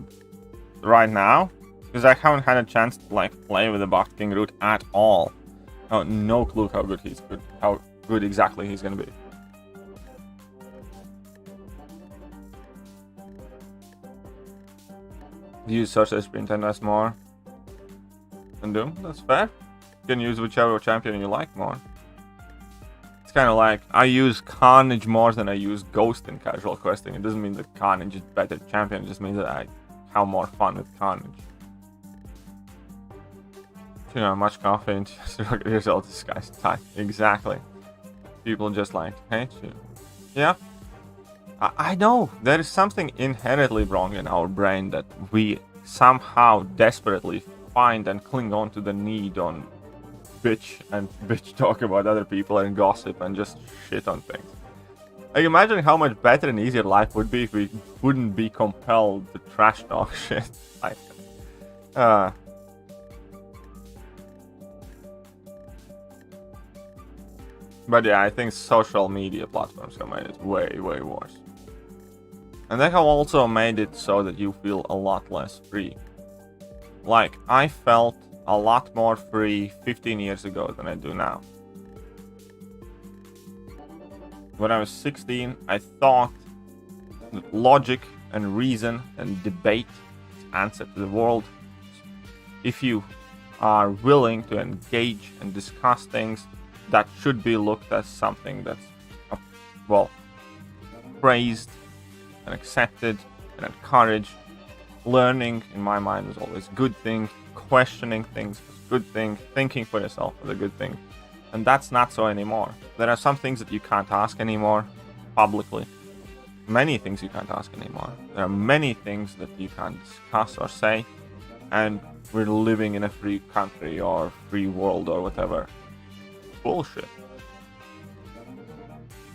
right now. Because I haven't had a chance to, like, play with the box King Groot at all. Oh, no clue how good he's good. How good exactly he's gonna be. Use search as Nintendo as more than Doom. That's fair. You can use whichever champion you like more. It's kind of like I use Carnage more than I use Ghost in casual questing. It doesn't mean that Carnage is better champion. It just means that I have more fun with Carnage. You know, much coffee into your result is guy's time. Exactly. People just like hate you. Yeah. I know there is something inherently wrong in our brain that we somehow desperately find and cling on to the need on bitch talk about other people and gossip and just shit on things. Like, imagine how much better and easier life would be if we wouldn't be compelled to trash talk shit. Like, but yeah, I think social media platforms have made it way worse. And they have also made it so that you feel a lot less free. Like, I felt a lot more free 15 years ago than I do now. When I was 16, I thought that logic and reason and debate is the answer to the world. If you are willing to engage and discuss things, that should be looked as something that's, well, praised and accepted and encouraged. Learning, in my mind, was always a good thing. Questioning things was a good thing. Thinking for yourself was a good thing. And that's not so anymore. There are some things that you can't ask anymore publicly. Many things you can't ask anymore. There are many things that you can't discuss or say. And we're living in a free country or free world or whatever. Bullshit.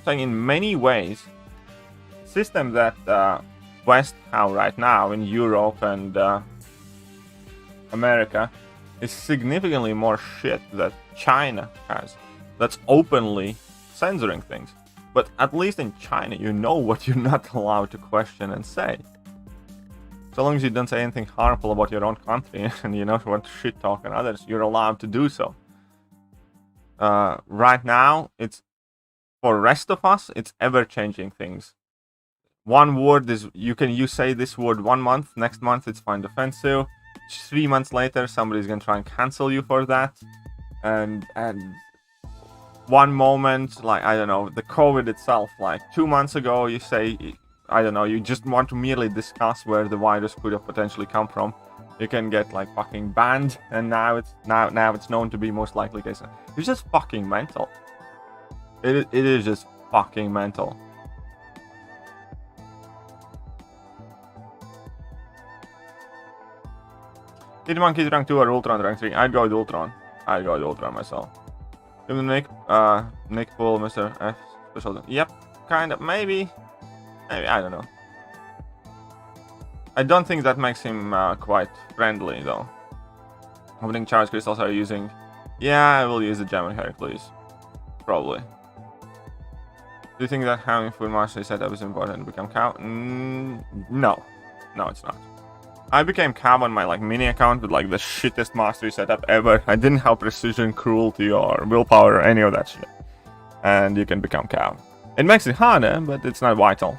So in many ways, system that West have right now in Europe and America is significantly more shit that China has. That's openly censoring things. But at least in China, you know what you're not allowed to question and say. So long as you don't say anything harmful about your own country and you don't want to shit talk on others, you're allowed to do so. Right now, it's for the rest of us, it's ever-changing things. One word is, you say this word 1 month, next month it's find offensive. 3 months later, somebody's gonna try and cancel you for that. And one moment, like, I don't know, the COVID itself, like 2 months ago, you say, I don't know, you just want to merely discuss where the virus could have potentially come from. You can get like fucking banned, and now it's known to be most likely case. It's just fucking mental. It is just fucking mental. Kid Monkey's rank 2 or Ultron rank 3? I'd go with Ultron. I'd go with Ultron myself. Give them Nick Bull, Mr. F special. Yep, kind of, maybe, I don't know. I don't think that makes him quite friendly though. Opening charge crystals are using. Yeah, I will use the gem on Hercules. Probably. Do you think that having full mastery setup is important to become cow? No. No, it's not. I became cow on my like mini account with like the shittest mastery setup ever. I didn't have precision, cruelty, or willpower, or any of that shit. And you can become cow. It makes it harder, but it's not vital.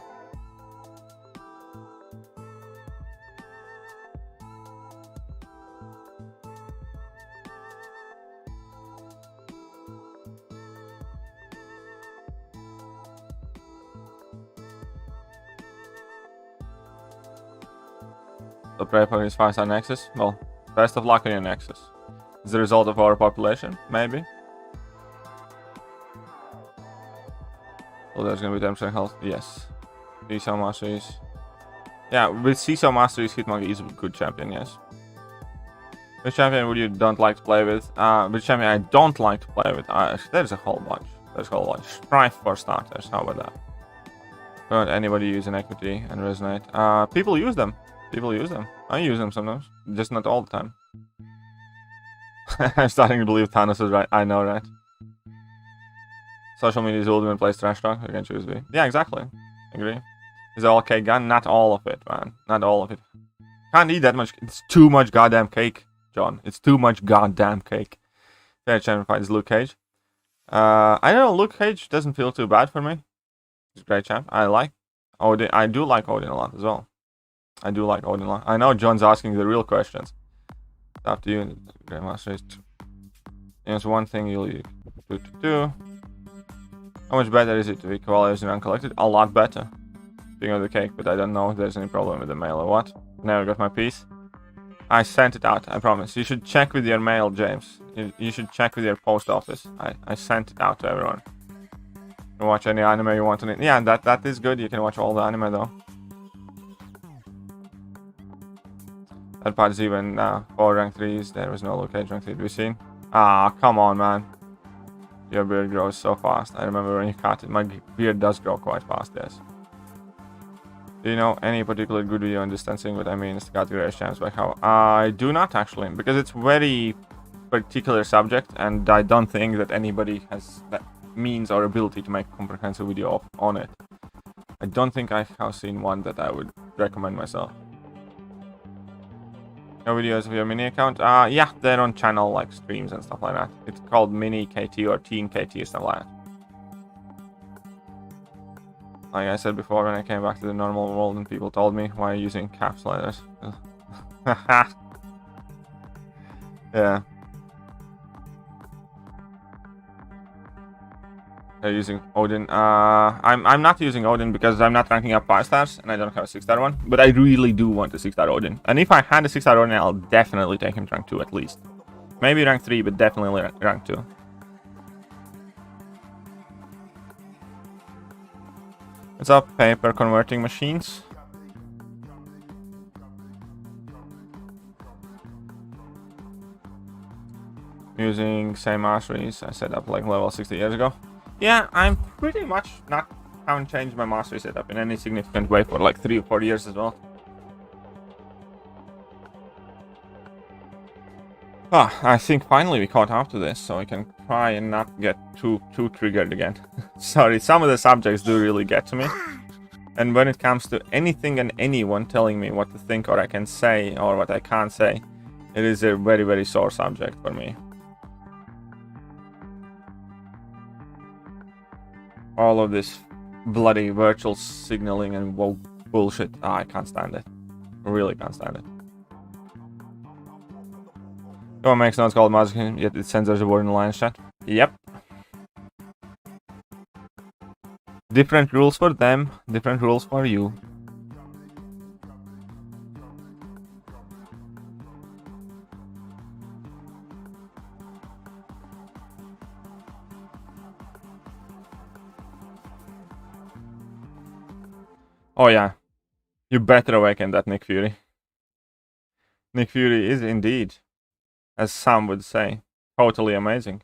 The prey for his 5-star Nexus? Well, best of luck on your Nexus. Is the result of overpopulation? Maybe. Well, there's gonna be 10% health. Yes. See how much is. Yeah, with CISO Masteries, Hitmonkey is a good champion, yes. Which champion would you don't like to play with? Which champion I don't like to play with? There's a whole bunch. There's a whole bunch. Strife for starters, how about that? Don't anybody use an equity and resonate? People use them. People use them. I use them sometimes. Just not all the time. I'm starting to believe Thanos is right. I know, right? Social media is ultimate place trash talk. You can choose B. Yeah, exactly. Agree. Is it all cake gun? Not all of it, man. Not all of it. Can't eat that much. It's too much goddamn cake, John. It's too much goddamn cake. Fair champion fight is Luke Cage. I don't know. Luke Cage doesn't feel too bad for me. He's a great champ. I like Odin. I do like Odin a lot as well. I do like Odin a lot. I know John's asking the real questions. It's up to you. Grandmaster is. There's one thing you'll do. How much better is it to be equalize and uncollected? A lot better. Speaking of the cake, but I don't know if there's any problem with the mail or what. Never got my piece. I sent it out, I promise. You should check with your mail, James. You should check with your post office. I sent it out to everyone. You can watch any anime you want on it. Yeah, that is good. You can watch all the anime though. That part is even 4 rank 3s. There was no Luke Cage rank 3 to be seen. Ah, come on, man. Your beard grows so fast. I remember when you cut it. My beard does grow quite fast, yes. Do you know any particular good video on distancing? What I mean is the category champs by how? I do not actually, because it's very particular subject, and I don't think that anybody has that means or ability to make a comprehensive video on it. I don't think I have seen one that I would recommend myself. No videos of your mini account? Yeah, they're on channel like streams and stuff like that. It's called Mini KT or Teen KT or stuff like that. Like I said before, when I came back to the normal world and people told me why I'm using caps letters. Yeah. They're using Odin. I'm not using Odin because I'm not ranking up 5 stars and I don't have a 6-star one. But I really do want a 6-star Odin. And if I had a 6-star Odin, I'll definitely take him to rank 2 at least. Maybe rank 3, but definitely rank 2. What's up, paper converting machines? Using same masteries I set up like level 60 years ago. Yeah, I'm pretty much haven't changed my mastery setup in any significant way for like 3 or 4 years as well. I think finally we caught up to this, so I can try and not get too triggered again. Sorry, some of the subjects do really get to me. And when it comes to anything and anyone telling me what to think or I can say or what I can't say, it is a very, very sore subject for me. All of this bloody virtual signaling and bullshit, I can't stand it. I really can't stand it. No one makes notes called Mazkin, yet it censors a word in the Lions chat. Yep. Different rules for them, different rules for you. Oh yeah. You better awaken that Nick Fury. Nick Fury is indeed, as some would say, totally amazing.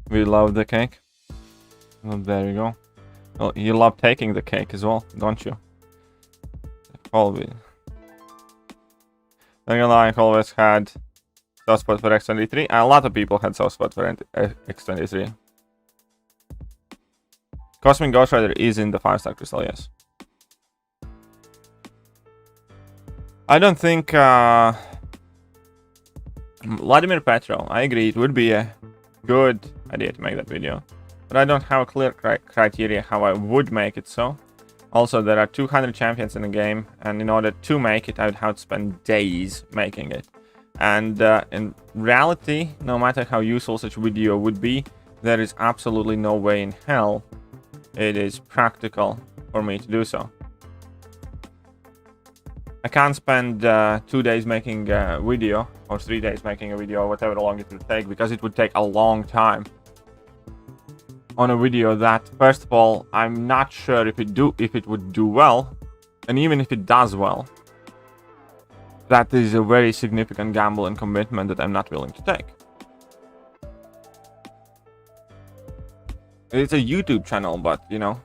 We love the cake. Well, there you go. Well, you love taking the cake as well, don't you? Always. Not gonna lie, I always had soft spot for X23. A lot of people had soft spot for X23. Cosmic Ghost Rider is in the 5-star crystal, yes. I don't think Vladimir Petrov, I agree, it would be a good idea to make that video, but I don't have a clear criteria how I would make it so. Also, there are 200 champions in the game, and in order to make it, I would have to spend days making it. And in reality, no matter how useful such a video would be, there is absolutely no way in hell it is practical for me to do so. I can't spend 2 days making a video, or 3 days making a video, or whatever long it would take, because it would take a long time. on a video that, first of all, I'm not sure if it would do well, and even if it does well, that is a very significant gamble and commitment that I'm not willing to take. It's a YouTube channel, but you know,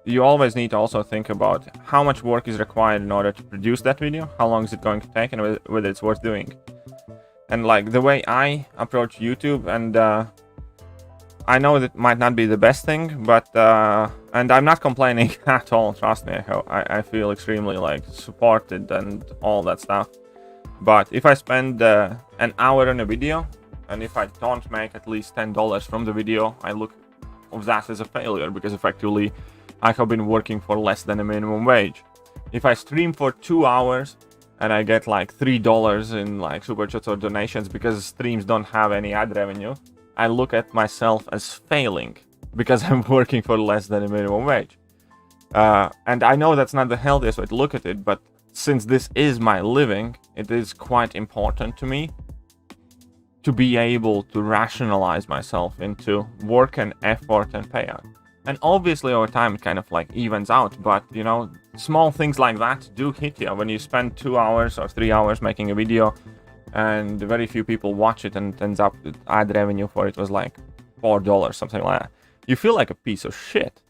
you always need to also think about how much work is required in order to produce that video, how long is it going to take, and whether it's worth doing. And like the way I approach YouTube, and I know that might not be the best thing, but and I'm not complaining at all, trust me. I feel extremely like supported and all that stuff. But if I spend an hour on a video, and if I don't make at least $10 from the video, I look of that as a failure, because effectively I have been working for less than a minimum wage. If I stream for 2 hours and I get like $3 in like super chats or donations because streams don't have any ad revenue, I look at myself as failing because I'm working for less than a minimum wage. And I know that's not the healthiest way to look at it, but since this is my living, it is quite important to me to be able to rationalize myself into work and effort and payout. And obviously over time it kind of like evens out, but you know, small things like that do hit you when you spend 2 hours or 3 hours making a video and very few people watch it, and ends up with ad revenue for it was like $4, something like that. You feel like a piece of shit.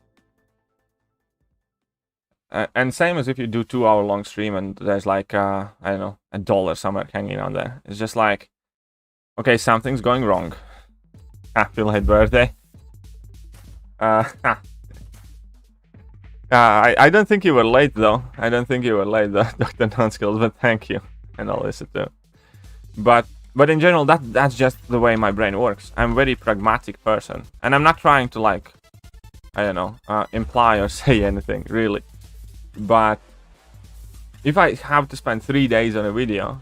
And same as if you do 2 hour long stream and there's like I don't know, $1 somewhere hanging on there. It's just like, okay, something's going wrong. Happy late birthday. I don't think you were late though. I don't think you were late though, Dr. Nonskills, but thank you. And all this too. But in general, that's just the way my brain works. I'm a very pragmatic person. And I'm not trying to like, I don't know, imply or say anything, really. But if I have to spend 3 days on a video,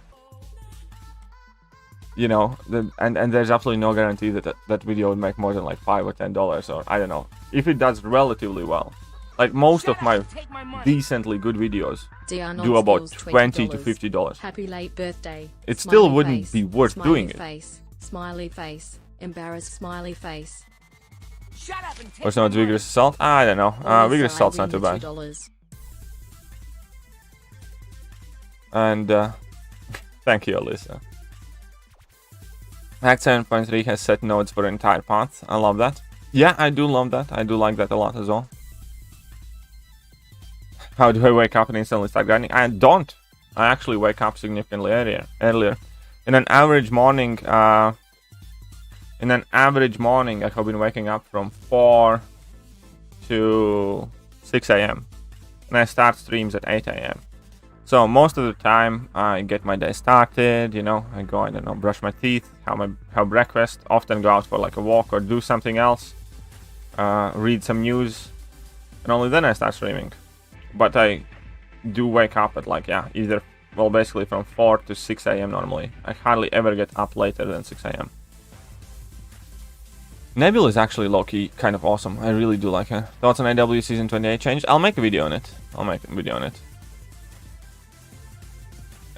you know, and there's absolutely no guarantee that that video would make more than like $5 or $10, or I don't know. If it does relatively well, like most of my decently good videos do about $20 to $50. Happy late birthday. It still wouldn't be worth doing it. Smiley face. Embarrassed smiley face. What's not vigorous assault? I don't know. Vigorous assault's not too bad. And thank you, Alyssa. Act 7.3 has set nodes for the entire path. I love that. Yeah, I do love that. I do like that a lot as well. How do I wake up and instantly start grinding? I don't. I actually wake up significantly earlier. In an average morning, I have been waking up from 4 to 6 a.m. and I start streams at 8 a.m. So most of the time I get my day started, you know, I go, I don't know, brush my teeth, have breakfast, often go out for like a walk or do something else, read some news, and only then I start streaming. But I do wake up at like, yeah, either, well, basically from 4 to 6 a.m. normally. I hardly ever get up later than 6 a.m. Nebula is actually low-key kind of awesome. I really do like her. Thoughts on AW Season 28 change? I'll make a video on it.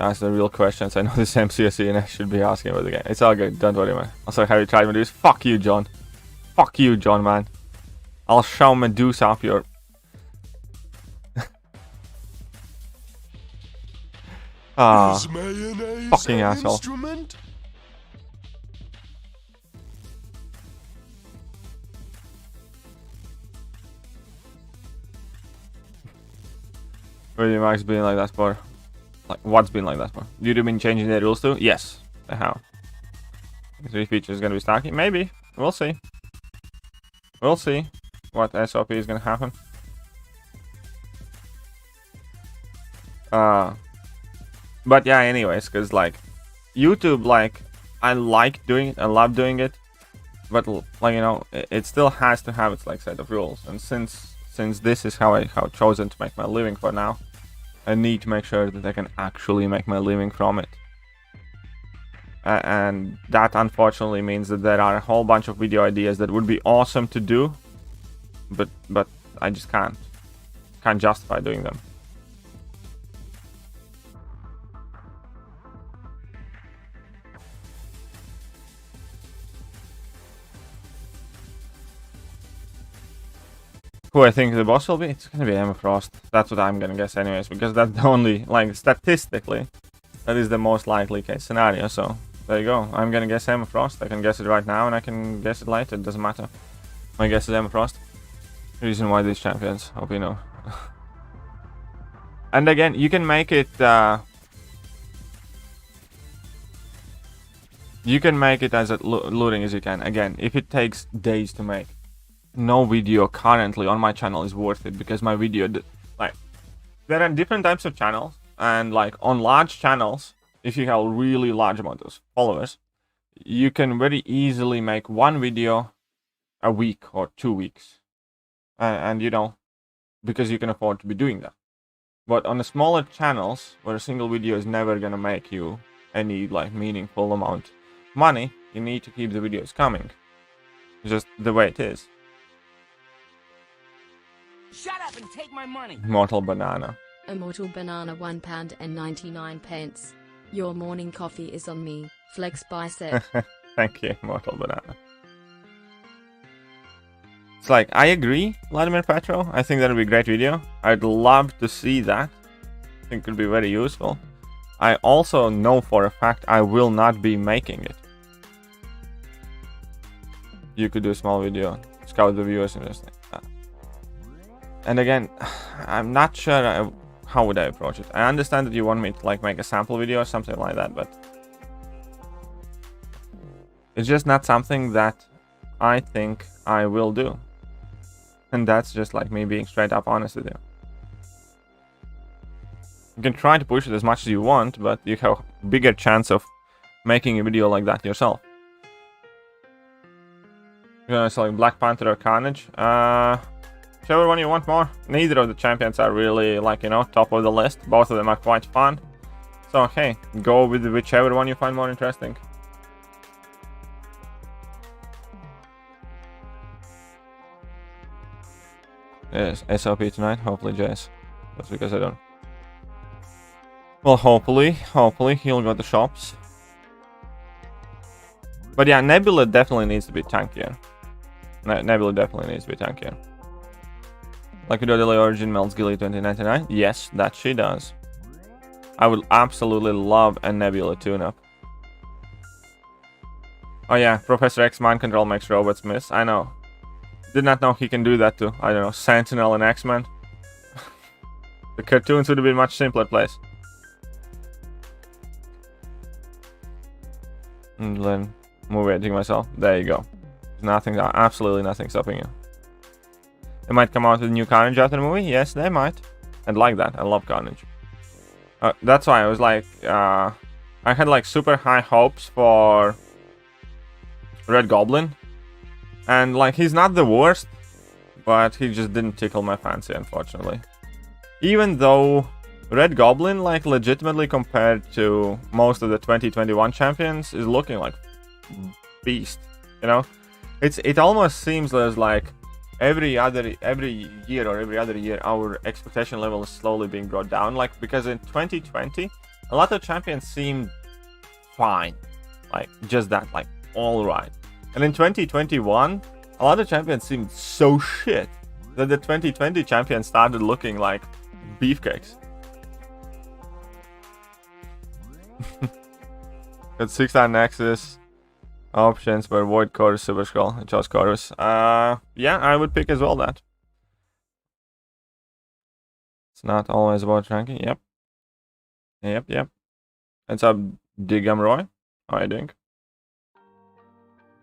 Ask the real questions. I know this MCOC and I should be asking about the game. It's all good. Don't worry, man. Also, have you tried Medusa? Fuck you, John. Fuck you, John, man. I'll show Medusa up your... fucking asshole. Instrument? Really, Max being like that for... Like, what's been like that for? YouTube been changing their rules too? Yes, they have. 3 features gonna be stacking? Maybe. We'll see. We'll see what SOP is gonna happen. But yeah, anyways, because like YouTube, like I like doing it, I love doing it, but like, you know, it still has to have its like set of rules. And since this is how I've chosen to make my living for now, I need to make sure that I can actually make my living from it. And that unfortunately means that there are a whole bunch of video ideas that would be awesome to do, but I just can't justify doing them. who I think the boss will be, it's gonna be MFrost. That's what I'm gonna guess anyways, because that's the only, like, statistically, that is the most likely case scenario. So there you go. I'm gonna guess MFrost. I can guess it right now and I can guess it later. It doesn't matter. My guess is MFrost. Reason why these champions, hope you know. And again, you can make it as alluring as you can. Again, if it takes days to make, no video currently on my channel is worth it, because my video, like, there are different types of channels, and like on large channels, if you have really large amount of followers, you can very easily make one video a week or 2 weeks, and you know, because you can afford to be doing that. But on the smaller channels, where a single video is never gonna make you any like meaningful amount of money, you need to keep the videos coming. It's just the way it is. Shut up and take my money. Mortal Banana. Immortal banana £1.99. Your morning coffee is on me. Flex bicep. Thank you, Mortal Banana. It's like, I agree, Vladimir Petro. I think that would be a great video. I'd love to see that. I think it would be very useful. I also know for a fact I will not be making it. You could do a small video, scout the viewers, interesting. And again, I'm not sure how would I approach it. I understand that you want me to like make a sample video or something like that, but it's just not something that I think I will do. And that's just like me being straight up honest with you. You can try to push it as much as you want, but you have a bigger chance of making a video like that yourself. You're gonna select Black Panther or Carnage? Whichever one you want more. Neither of the champions are really, like, you know, top of the list. Both of them are quite fun. So, hey, go with whichever one you find more interesting. Yes, SOP tonight. Hopefully, Jace. That's because I don't. Well, hopefully he'll go to shops. But yeah, Nebula definitely needs to be tankier. Nebula definitely needs to be tankier. Like Video Delay Origin melts Gilly 2099. Yes, that she does. I would absolutely love a Nebula tune-up. Oh yeah, Professor X mind control makes robots miss. I know. Did not know he can do that to, I don't know, Sentinel and X-Men. The cartoons would have been much simpler place. And then move editing myself. There you go. There's nothing, absolutely nothing stopping you. They might come out with a new Carnage after the movie. Yes, they might. I'd like that. I love Carnage. That's why I was like, I had like super high hopes for Red Goblin. And like, he's not the worst, but he just didn't tickle my fancy, unfortunately. Even though Red Goblin, like, legitimately compared to most of the 2021 champions, is looking like beast, you know? It almost seems as like every year or every other year our expectation level is slowly being brought down, like, because in 2020 a lot of champions seemed fine, like just that, like all right, and in 2021 a lot of champions seemed so shit that the 2020 champions started looking like beefcakes. Got 6-star Nexus options for Void Chorus, Super Skull, and Chose Chorus. Yeah, I would pick as well that. It's not always about ranking. Yep. What's up, Digam Roy? How are you doing?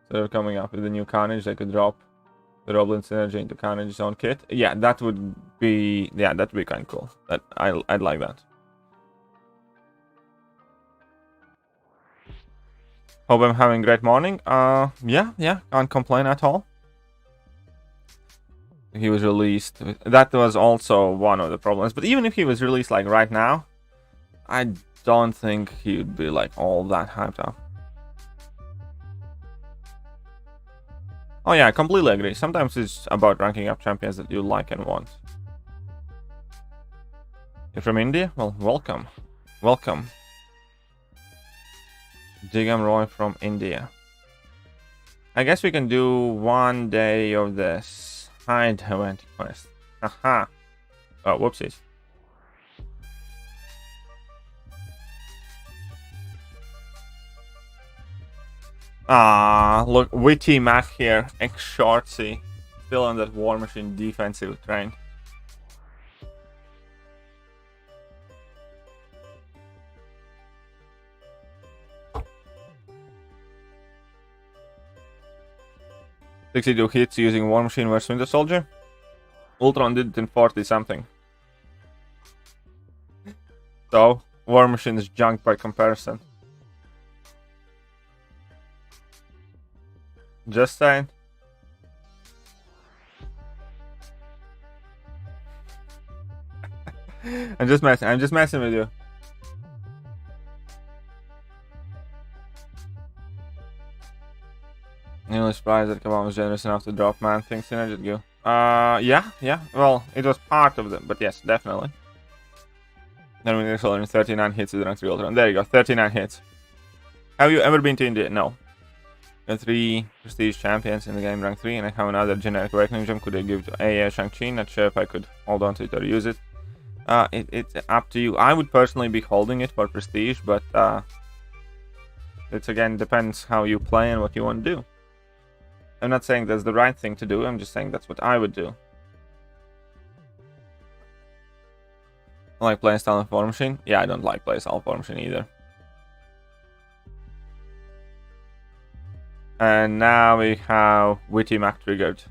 So they're coming up with the new Carnage. They could drop the Roblin Synergy into Carnage's own kit. Yeah, that would be kind of cool. That I'd like that. Hope I'm having a great morning. Yeah, can't complain at all. He was released. That was also one of the problems. But even if he was released like right now, I don't think he would be like all that hyped up. Oh yeah, I completely agree. Sometimes it's about ranking up champions that you like and want. You're from India? Well, welcome. Welcome. Digam Roy from India. I guess we can do one day of this. Hide event quest. Haha. Oh, whoopsies. Ah, look, Witty Mac here, ex-Shortsy, still on that War Machine defensive train. "62 hits using War Machine versus Winter Soldier. Ultron did it in 40 something. So, War Machine is junk by comparison. Just saying. I'm just messing with you. Nearly surprised that Kabam was generous enough to drop man things in Edgegu. Yeah. Well, it was part of them, but yes, definitely. Then we need 39 hits with rank 3 Ultron. There you go, 39 hits. Have you ever been to India? No. There are 3 prestige champions in the game rank 3, and I have another generic awakening gem. Could I give to AA Shang-Chi? Not sure if I could hold on to it or use it. It's up to you. I would personally be holding it for prestige, but it's again depends how you play and what you want to do. I'm not saying that's the right thing to do, I'm just saying that's what I would do. I like playstyle of War Machine. Yeah, I don't like playstyle of War Machine either. And now we have Witty Mac triggered.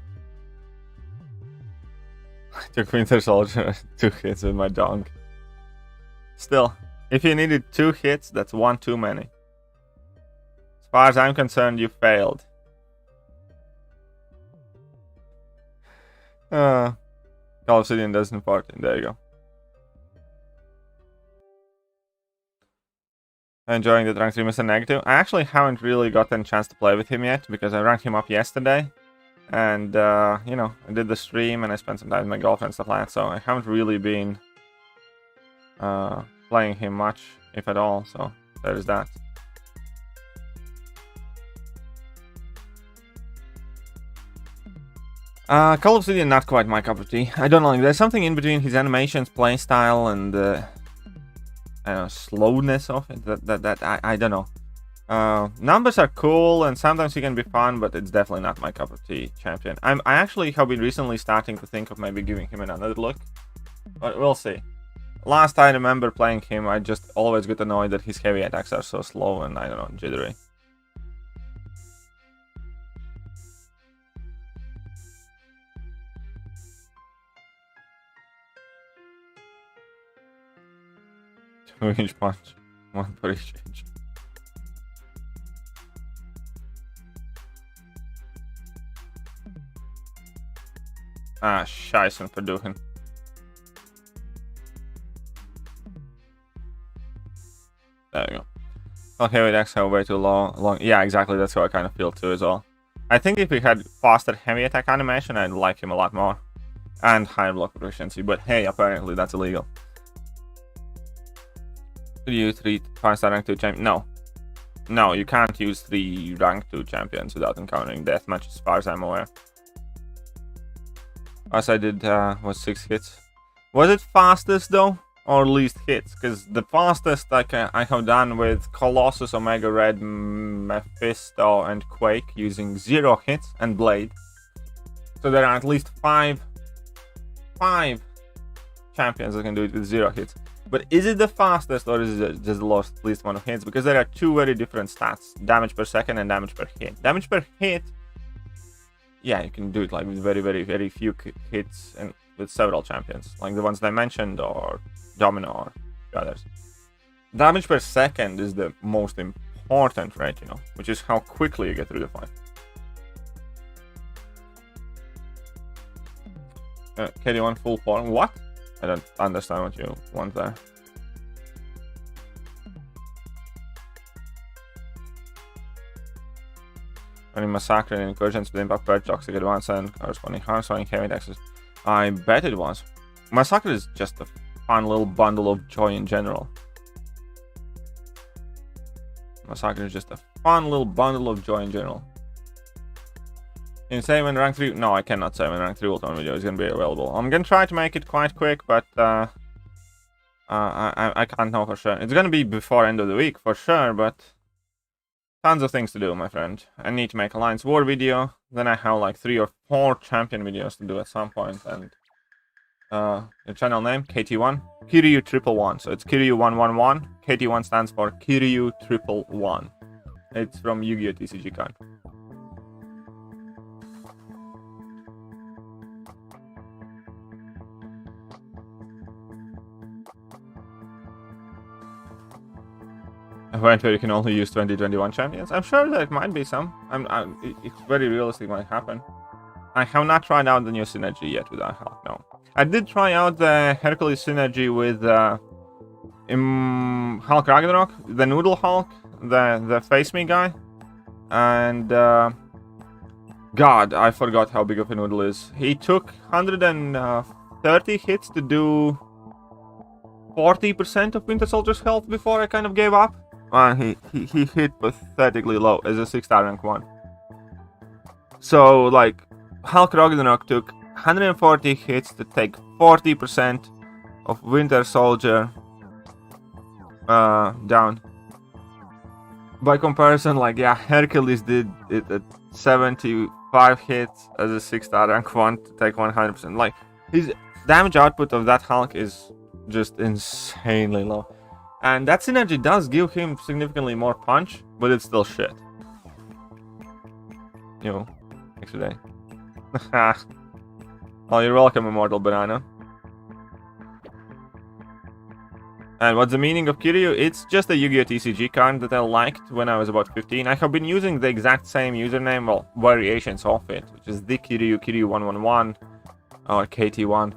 I took Winter Soldier 2 hits with my donk. Still, if you needed 2 hits, that's 1 too many. As far as I'm concerned, you failed. Call of Obsidian doesn't import it. There you go. Enjoying the rank 3 Mr. Negative. I actually haven't really gotten a chance to play with him yet because I ranked him up yesterday. And, you know, I did the stream and I spent some time with my girlfriend and stuff like that. So I haven't really been playing him much, if at all. So there's that. Call of Obsidian, not quite my cup of tea. I don't know, there's something in between his animations, playstyle, and I don't know, slowness of it that I don't know. Numbers are cool and sometimes he can be fun, but it's definitely not my cup of tea champion. I actually have been recently starting to think of maybe giving him another look, but we'll see. Last I remember playing him, I just always get annoyed that his heavy attacks are so slow and I don't know, jittery. Inch punch, 1 for each inch. Scheißen verduchen. There we go. Okay, heavy attacks have way too long. Yeah, exactly. That's how I kind of feel too as well. I think if we had faster heavy attack animation, I'd like him a lot more, and higher block proficiency. But hey, apparently that's illegal. Do you use 3 5-star rank 2 champions? No, you can't use 3 rank 2 champions without encountering deathmatch, as far as I'm aware. As I did was 6 hits. Was it fastest though, or least hits? Because the fastest I have done with Colossus, Omega Red, Mephisto, and Quake using 0 hits and Blade. So there are at least 5 champions that can do it with 0 hits. But is it the fastest or is it just the least amount of hits? Because there are 2 very different stats. Damage per second and damage per hit. Damage per hit, yeah, you can do it like with very few hits and with several champions. Like the ones that I mentioned or Domino or the others. Damage per second is the most important rate, you know. Which is how quickly you get through the fight. KD1 full form, what? I don't understand what you want there. Running Massacre and Incursions with Impact per Toxic Advance and corresponding harm-swing heavy attacks. I bet it was. Massacre is just a fun little bundle of joy in general. Massacre is just a fun little bundle of joy in general. Can you save in rank 3? No, I cannot save in rank 3 Ultimate video. It's gonna be available. I'm gonna try to make it quite quick, but I can't know for sure. It's gonna be before end of the week for sure, but tons of things to do, my friend. I need to make Alliance War video. Then I have like 3 or 4 champion videos to do at some point, and your channel name KT1 Kiryu 111. So it's Kiryu 111. KT1 stands for Kiryu 111. It's from Yu-Gi-Oh! TCG card. A event where you can only use 2021 champions. I'm sure there might be some. It's very realistic might happen. I have not tried out the new synergy yet with that Hulk, no. I did try out the Hercules synergy with Hulk Ragnarok, the Noodle Hulk, the Face Me guy, and God, I forgot how big of a noodle is. He took 130 hits to do 40% of Winter Soldier's health before I kind of gave up. And he hit pathetically low as a 6-star rank 1. So, like, Hulk Ragnarok took 140 hits to take 40% of Winter Soldier down. By comparison, like, yeah, Hercules did it at 75 hits as a 6-star rank 1 to take 100%. Like, his damage output of that Hulk is just insanely low. And that synergy does give him significantly more punch, but it's still shit. Yo, thanks for that. Oh, you're welcome, Immortal Banana. And what's the meaning of Kiryu? It's just a Yu-Gi-Oh! TCG card that I liked when I was about 15. I have been using the exact same username, well, variations of it, which is Thekiryu, Kiryu111, or KT1.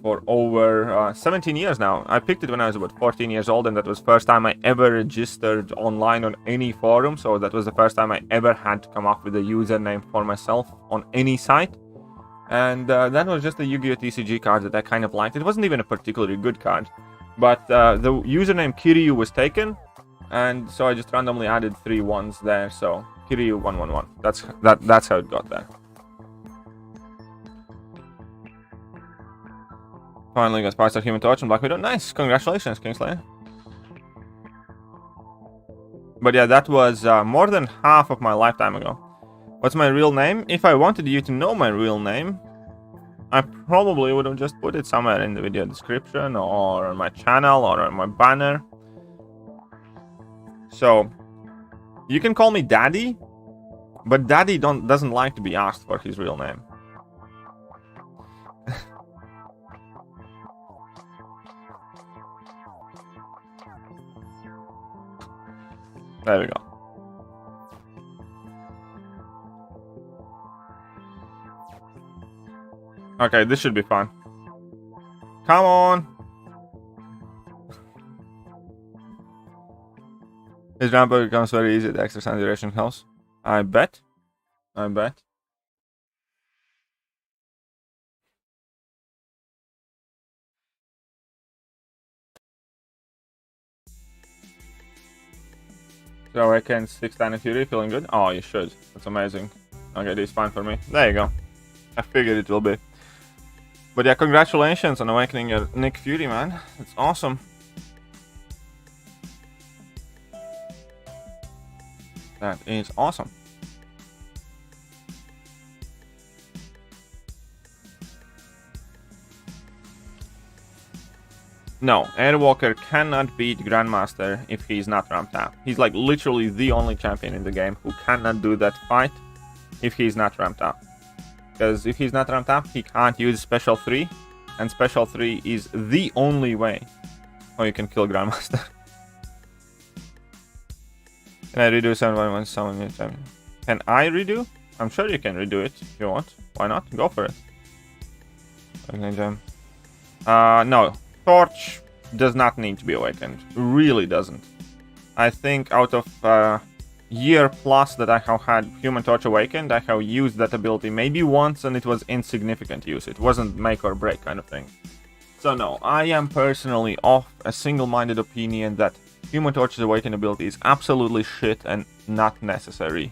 For over 17 years now. I picked it when I was about 14 years old, and that was the first time I ever registered online on any forum, so that was the first time I ever had to come up with a username for myself on any site. And that was just a Yu-Gi-Oh! TCG card that I kind of liked. It wasn't even a particularly good card, but the username Kiryu was taken, and so I just randomly added 3 ones there, so Kiryu111. That's how it got there. Finally got Spice of Human Torch and Black Widow. Nice! Congratulations, Kingslayer. But yeah, that was more than half of my lifetime ago. What's my real name? If I wanted you to know my real name, I probably would have just put it somewhere in the video description, or on my channel, or on my banner. So, you can call me Daddy, but Daddy doesn't like to be asked for his real name. There we go. Okay, this should be fun. Come on! His ramp becomes very easy, the extra sound duration helps. I bet. So I can 6 Dino Fury, feeling good? Oh, you should. That's amazing. Okay, this is fine for me. There you go. I figured it will be. But yeah, congratulations on awakening your Nick Fury, man. It's awesome. That is awesome. No, Airwalker cannot beat Grandmaster if he's not ramped up. He's like literally the only champion in the game who cannot do that fight if he's not ramped up. Because if he's not ramped up, he can't use Special 3. And Special 3 is the only way how you can kill Grandmaster. Can I redo 711 summon new champion? Can I redo? I'm sure you can redo it if you want. Why not? Go for it. No. Torch does not need to be awakened. Really doesn't. I think out of year plus that I have had Human Torch awakened, I have used that ability maybe once, and it was insignificant use. It wasn't make or break kind of thing. So no, I am personally of a single-minded opinion that Human Torch's awakened ability is absolutely shit and not necessary.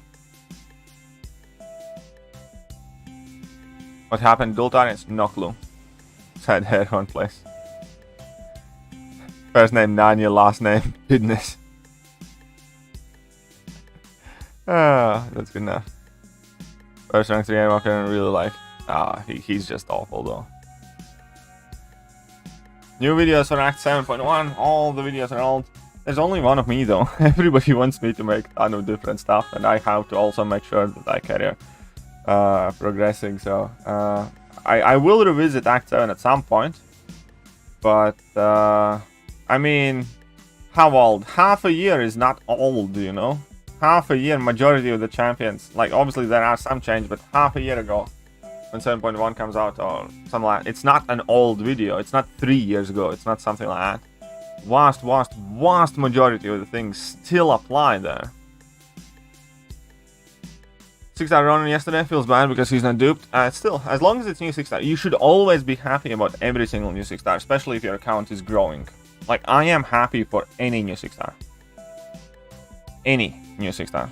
What happened? Dultan is no clue. Sad hair on place. First name Nanya, last name Goodness. Ah, that's good enough. First rank 3 I can really like. He's just awful though. New videos for Act 7.1. All the videos are old. There's only one of me though. Everybody wants me to make a ton of different stuff, and I have to also make sure that I carry progressing. So I will revisit Act 7 at some point. But I mean, how old? Half a year is not old, you know. Half a year, majority of the champions. Like obviously there are some change, but half a year ago, when 7.1 comes out or something like that, it's not an old video. It's not 3 years ago. It's not something like that. Vast majority of the things still apply there. 6-star Ronin yesterday feels bad because he's not duped. Still, as long as it's new 6-star, you should always be happy about every single new 6-star, especially if your account is growing. Like, I am happy for any new 6-star. Any new 6-star.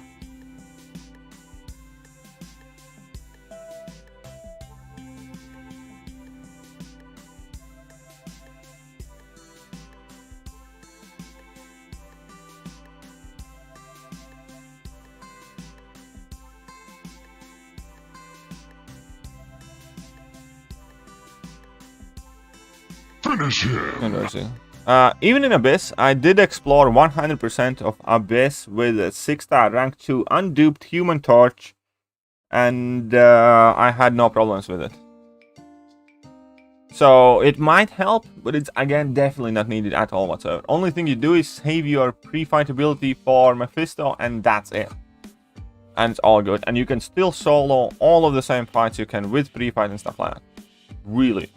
Finish him. Interesting. Even in Abyss, I did explore 100% of Abyss with a 6-star rank 2 unduped Human Torch, and I had no problems with it. So it might help, but it's again definitely not needed at all whatsoever. Only thing you do is save your pre-fight ability for Mephisto, and that's it. And it's all good. And you can still solo all of the same fights you can with pre-fight and stuff like that. Really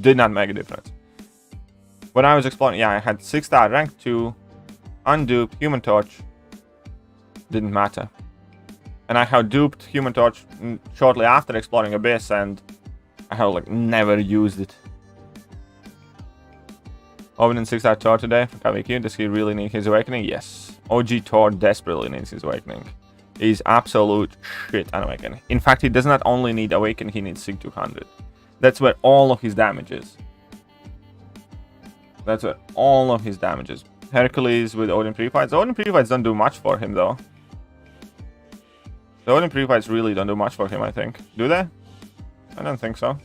did not make a difference. When I was exploring, yeah, I had 6-star rank 2, unduped, Human Torch. Didn't matter. And I had duped Human Torch shortly after exploring Abyss, and I have like never used it. Opening 6-star Thor today for Pikapika. Does he really need his awakening? Yes. OG Thor desperately needs his awakening. He's absolute shit on awakening. In fact, he does not only need awaken, he needs Sig 200. That's where all of his damage is. That's where all of his damage is. Hercules with Odin pre-fights. Odin pre-fights don't do much for him though. The Odin pre-fights really don't do much for him, I think. Do they? I don't think so.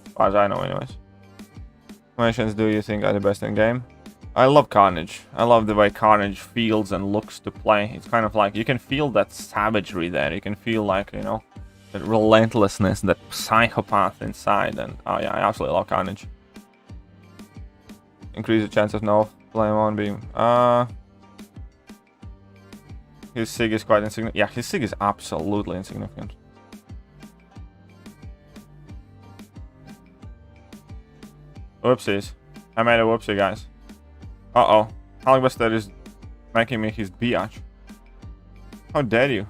As far as I know anyways. Formations do you think are the best in game? I love Carnage. I love the way Carnage feels and looks to play. It's kind of like, you can feel that savagery there. You can feel like, you know, that relentlessness, that psychopath inside. And oh yeah, I absolutely love Carnage. Increase the chance of no flame on beam. His Sig is quite insignificant. Yeah, his Sig is absolutely insignificant. Whoopsies. I made a whoopsie, guys. Uh-oh. Halgbustad is making me his biatch. How dare you?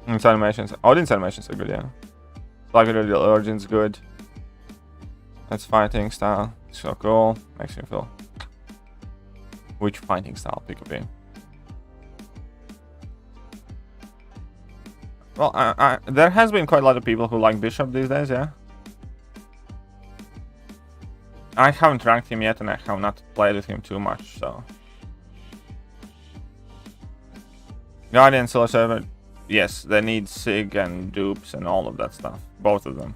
Its animations. Odin's animations are good, yeah. Black Widow Origin's good. That's fighting style. So cool. Makes me feel. Which fighting style pick up in? Well, there has been quite a lot of people who like Bishop these days, yeah. I haven't ranked him yet, and I have not played with him too much, so. Guardian Solar Server. Yes, they need Sig and dupes and all of that stuff. Both of them.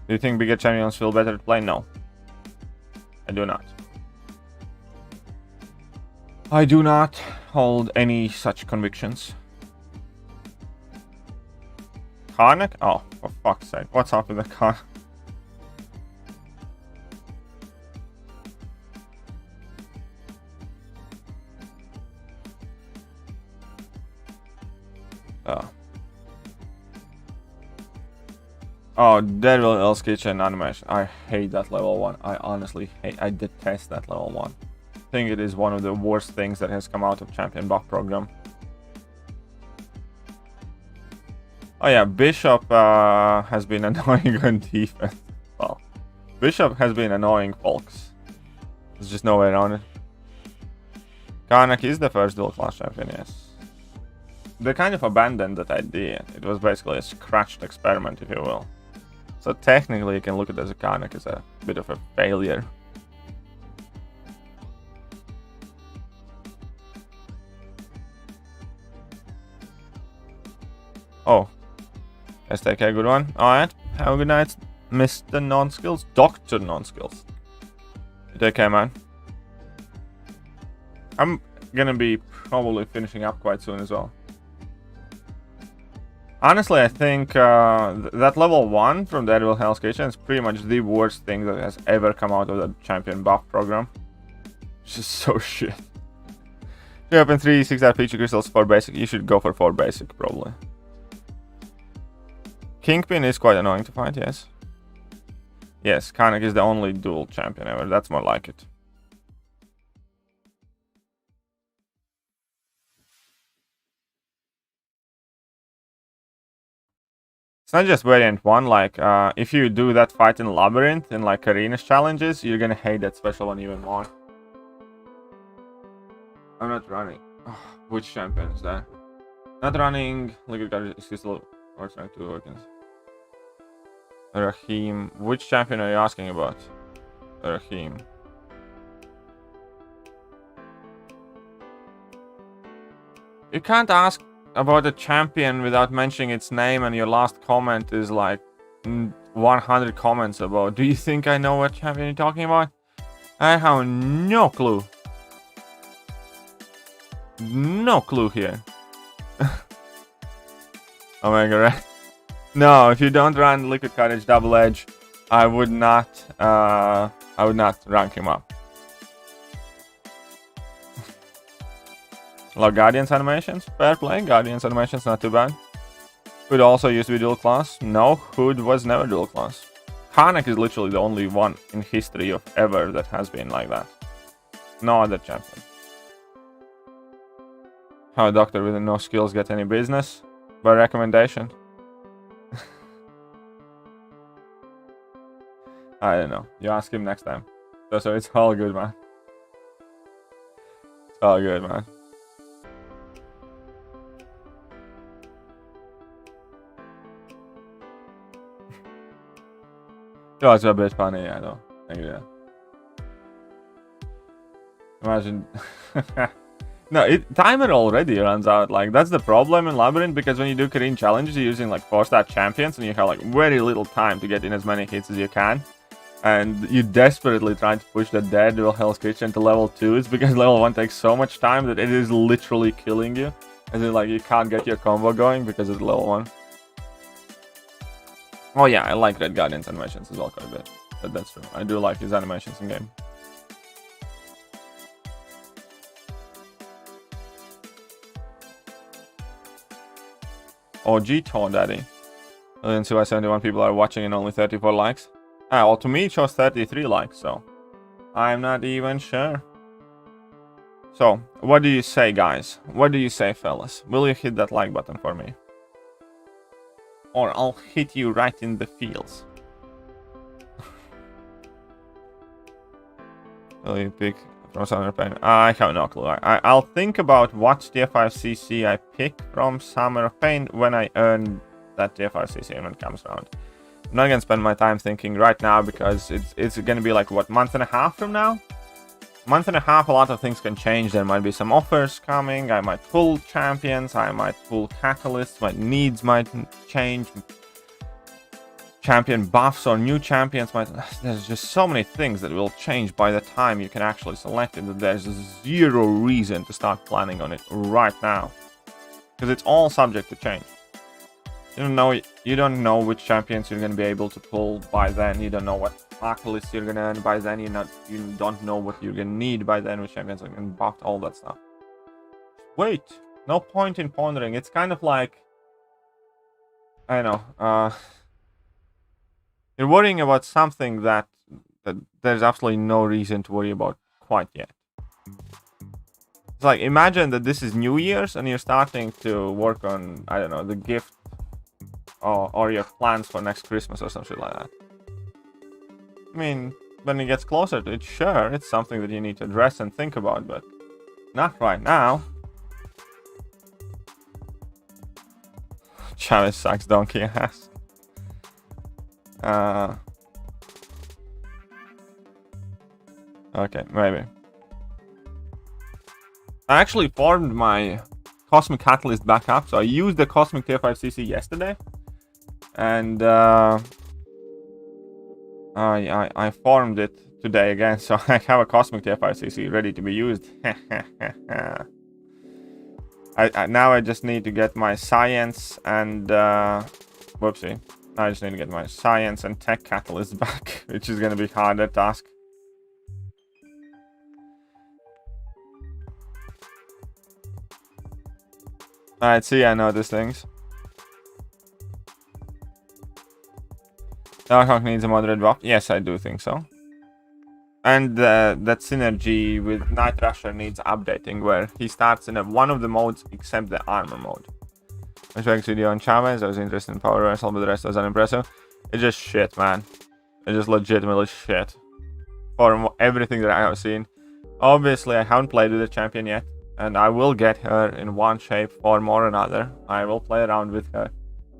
Do you think bigger champions feel better to play? No. I do not. I do not hold any such convictions. Karnak? Oh, for fuck's sake. What's up with the car? Oh, Devil Else Kitchen animation. I hate that level 1. I honestly hate. I detest that level 1. I think it is one of the worst things that has come out of Champion Buff program. Oh yeah, Bishop has been annoying on defense. Well, Bishop has been annoying, folks. There's just no way around it. Karnak is the first dual class champion, yes. They kind of abandoned that idea. It was basically a scratched experiment, if you will. So technically you can look at it as a Karnak as a bit of a failure. Oh. Let's take a good one. Alright. Have a good night, Mr. Non-Skills. Dr. Non-Skills. You take care, man. I'm gonna be probably finishing up quite soon as well. Honestly, I think that level 1 from Daredevil Hell's Kitchen is pretty much the worst thing that has ever come out of the champion buff program. It's just so shit. You open 3 6-star feature crystals for basic. You should go for 4 basic, probably. Kingpin is quite annoying to fight, yes. Yes, Karnak is the only dual champion ever. That's more like it. It's not just variant 1, like, if you do that fight in Labyrinth, in like arenas challenges, you're gonna hate that special one even more. I'm not running. Oh, which champion is that? Not running. Liquid card is still trying to work. Rahim. Which champion are you asking about? Rahim. You can't ask about a champion without mentioning its name, and your last comment is like 100 comments about, do you think I know what champion you're talking about? I have no clue. No clue here. Oh my god. No, if you don't run Liquid Courage Double Edge, I would not rank him up. Love Guardian's animations, fair play. Guardian's animations not too bad. Hood also used to be dual class. No, Hood was never dual class. Karnak is literally the only one in history of ever that has been like that. No other champion. How a doctor with no skills get any business? By recommendation. I don't know. You ask him next time. So it's all good, man. It's all good, man. It was a bit funny, I know. Yeah. Imagine. No, timer already runs out. Like, that's the problem in Labyrinth, because when you do Korean challenges, you're using like 4-star champions, and you have like very little time to get in as many hits as you can. And you desperately try to push the Daredevil Hell's Kitchen to level 2. It's because level 1 takes so much time that it is literally killing you. As in, like, you can't get your combo going because it's level 1. Oh yeah, I like Red Guardian's animations as well quite a bit. That's true. I do like his animations in game. OG Tall Daddy. And see why 71 people are watching and only 34 likes. Ah, well, to me it shows 33 likes, so I'm not even sure. So, what do you say, guys? What do you say, fellas? Will you hit that like button for me? Or I'll hit you right in the feels. Will you pick from Summer Pain? I have no clue. I'll think about what TF5CC I pick from Summer of Pain when I earn that TF5CC when it comes around. I'm not gonna spend my time thinking right now, because it's gonna be like, what, month and a half from now? Month and a half, a lot of things can change. There might be some offers coming. I might pull champions. I might pull catalysts. My needs might change. Champion buffs or new champions might... There's just so many things that will change by the time you can actually select it, that there's zero reason to start planning on it right now. Because it's all subject to change. You don't know which champions you're going to be able to pull by then. You don't know what catalysts you're going to earn by then. You don't know what you're going to need by then, which champions are going to buff, all that stuff. Wait, no point in pondering. It's kind of like, I don't know, you're worrying about something that there's absolutely no reason to worry about quite yet. It's like, imagine that this is New Year's and you're starting to work on, I don't know, the gift or your plans for next Christmas or some shit like that. I mean, when it gets closer to it, sure, it's something that you need to address and think about, but Not right now. Chavez sucks donkey ass. Okay, maybe. I actually formed my Cosmic Catalyst back up, so I used the Cosmic Tier 5 CC yesterday. And I formed it today again, so I have a Cosmic Tier 5 CC ready to be used. Now I just need to get my science and whoopsie. I just need to get my science and tech catalyst back, which is gonna be harder task. Alright, see, I know these things. Darkhawk needs a moderate buff. Yes, I do think so. And that synergy with Night Rusher needs updating, where he starts in one of the modes except the armor mode. I checked video on Chavez. I was interested in Power Wrestle, but the rest was unimpressive. It's just shit, man. It's just legitimately shit. For everything that I have seen. Obviously, I haven't played with the champion yet, and I will get her in one shape, form, or another. I will play around with her.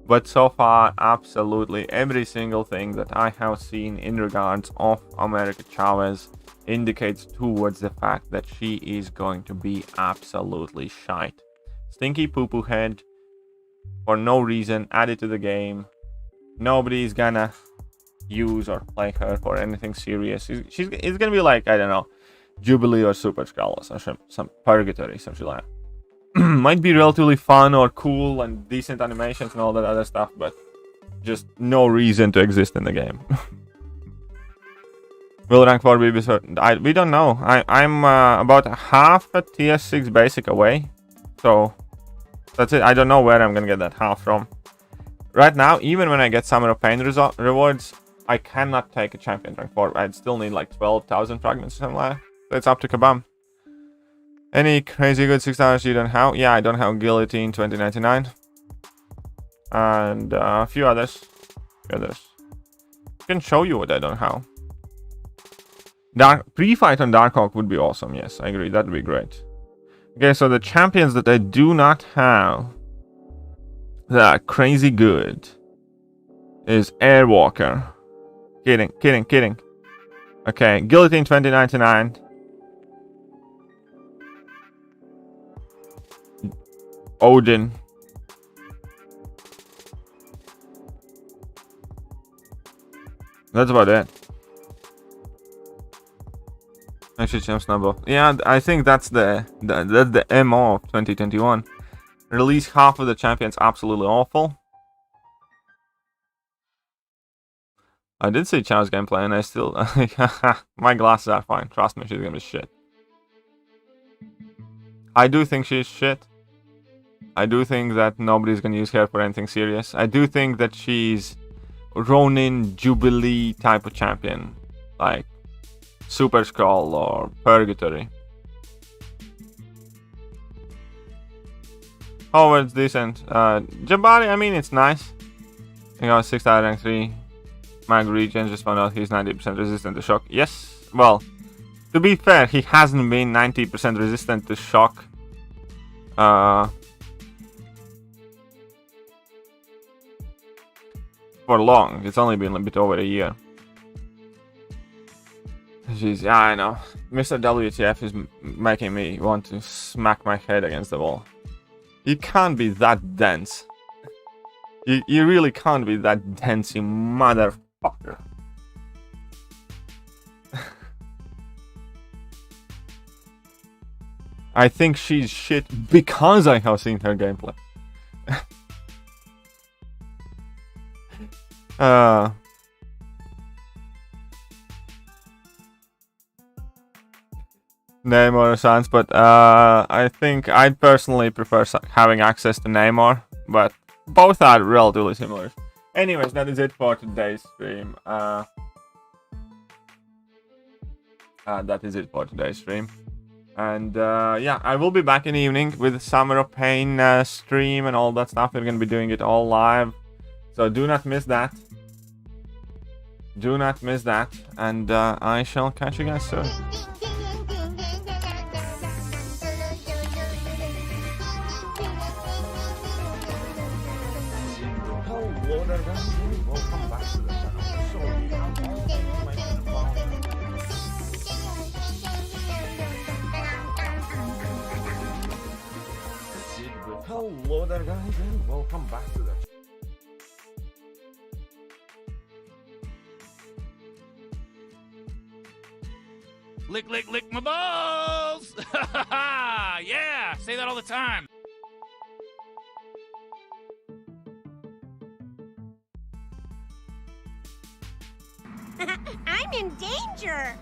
But so far, absolutely every single thing that I have seen in regards of America Chavez indicates towards the fact that she is going to be absolutely shite. Stinky poo-poo head, for no reason, added to the game. Nobody's gonna use or play her for anything serious. It's gonna be like, I don't know, Jubilee or Super Skull or some Purgatory, something like that. Might be relatively fun or cool and decent animations and all that other stuff, but just no reason to exist in the game. Will rank 4 be we don't know. I'm about half a tier 6 basic away, so that's it. I don't know where I'm gonna get that half from. Right now, even when I get Summer of Pain rewards, I cannot take a champion rank 4. I'd still need like 12,000 fragments or something like that. So it's up to Kabam. Any crazy good 6 hours you don't have? Yeah, I don't have Guillotine 2099. And a few others. I can show you what I don't have. Pre-fight on Darkhawk would be awesome. Yes, I agree. That would be great. Okay, so the champions that I do not have that are crazy good is Airwalker. Kidding. Okay, Guillotine 2099. Odin. That's about it. Actually, Champ Snowball. Yeah, I think that's the MO of 2021. Release half of the champions absolutely awful. I did see Chow's gameplay and I still my glasses are fine. Trust me, she's gonna be shit. I do think she's shit. I do think that nobody's gonna use her for anything serious. I do think that she's Ronin Jubilee type of champion, like Super Skull or Purgatory. Howard's decent. Jabari, I mean, it's nice. I got 6 out of rank 3. Mag Regen just found out he's 90% resistant to shock. Yes, well, to be fair, he hasn't been 90% resistant to shock. For long. It's only been a bit over a year. Jeez, yeah, I know. MrWTF is making me want to smack my head against the wall. You can't be that dense. You really can't be that dense, you motherfucker. I think she's shit because I have seen her gameplay. Namor sounds, but I think I'd personally prefer having access to Namor, but both are relatively similar. Anyways, that is it for today's stream. And yeah, I will be back in the evening with Summer of Pain stream and all that stuff. We're gonna be doing it all live, so do not miss that. And I shall catch you guys soon. Hello there, guys, and welcome back to the Lick, lick, lick my balls! Yeah, say that all the time. I'm in danger!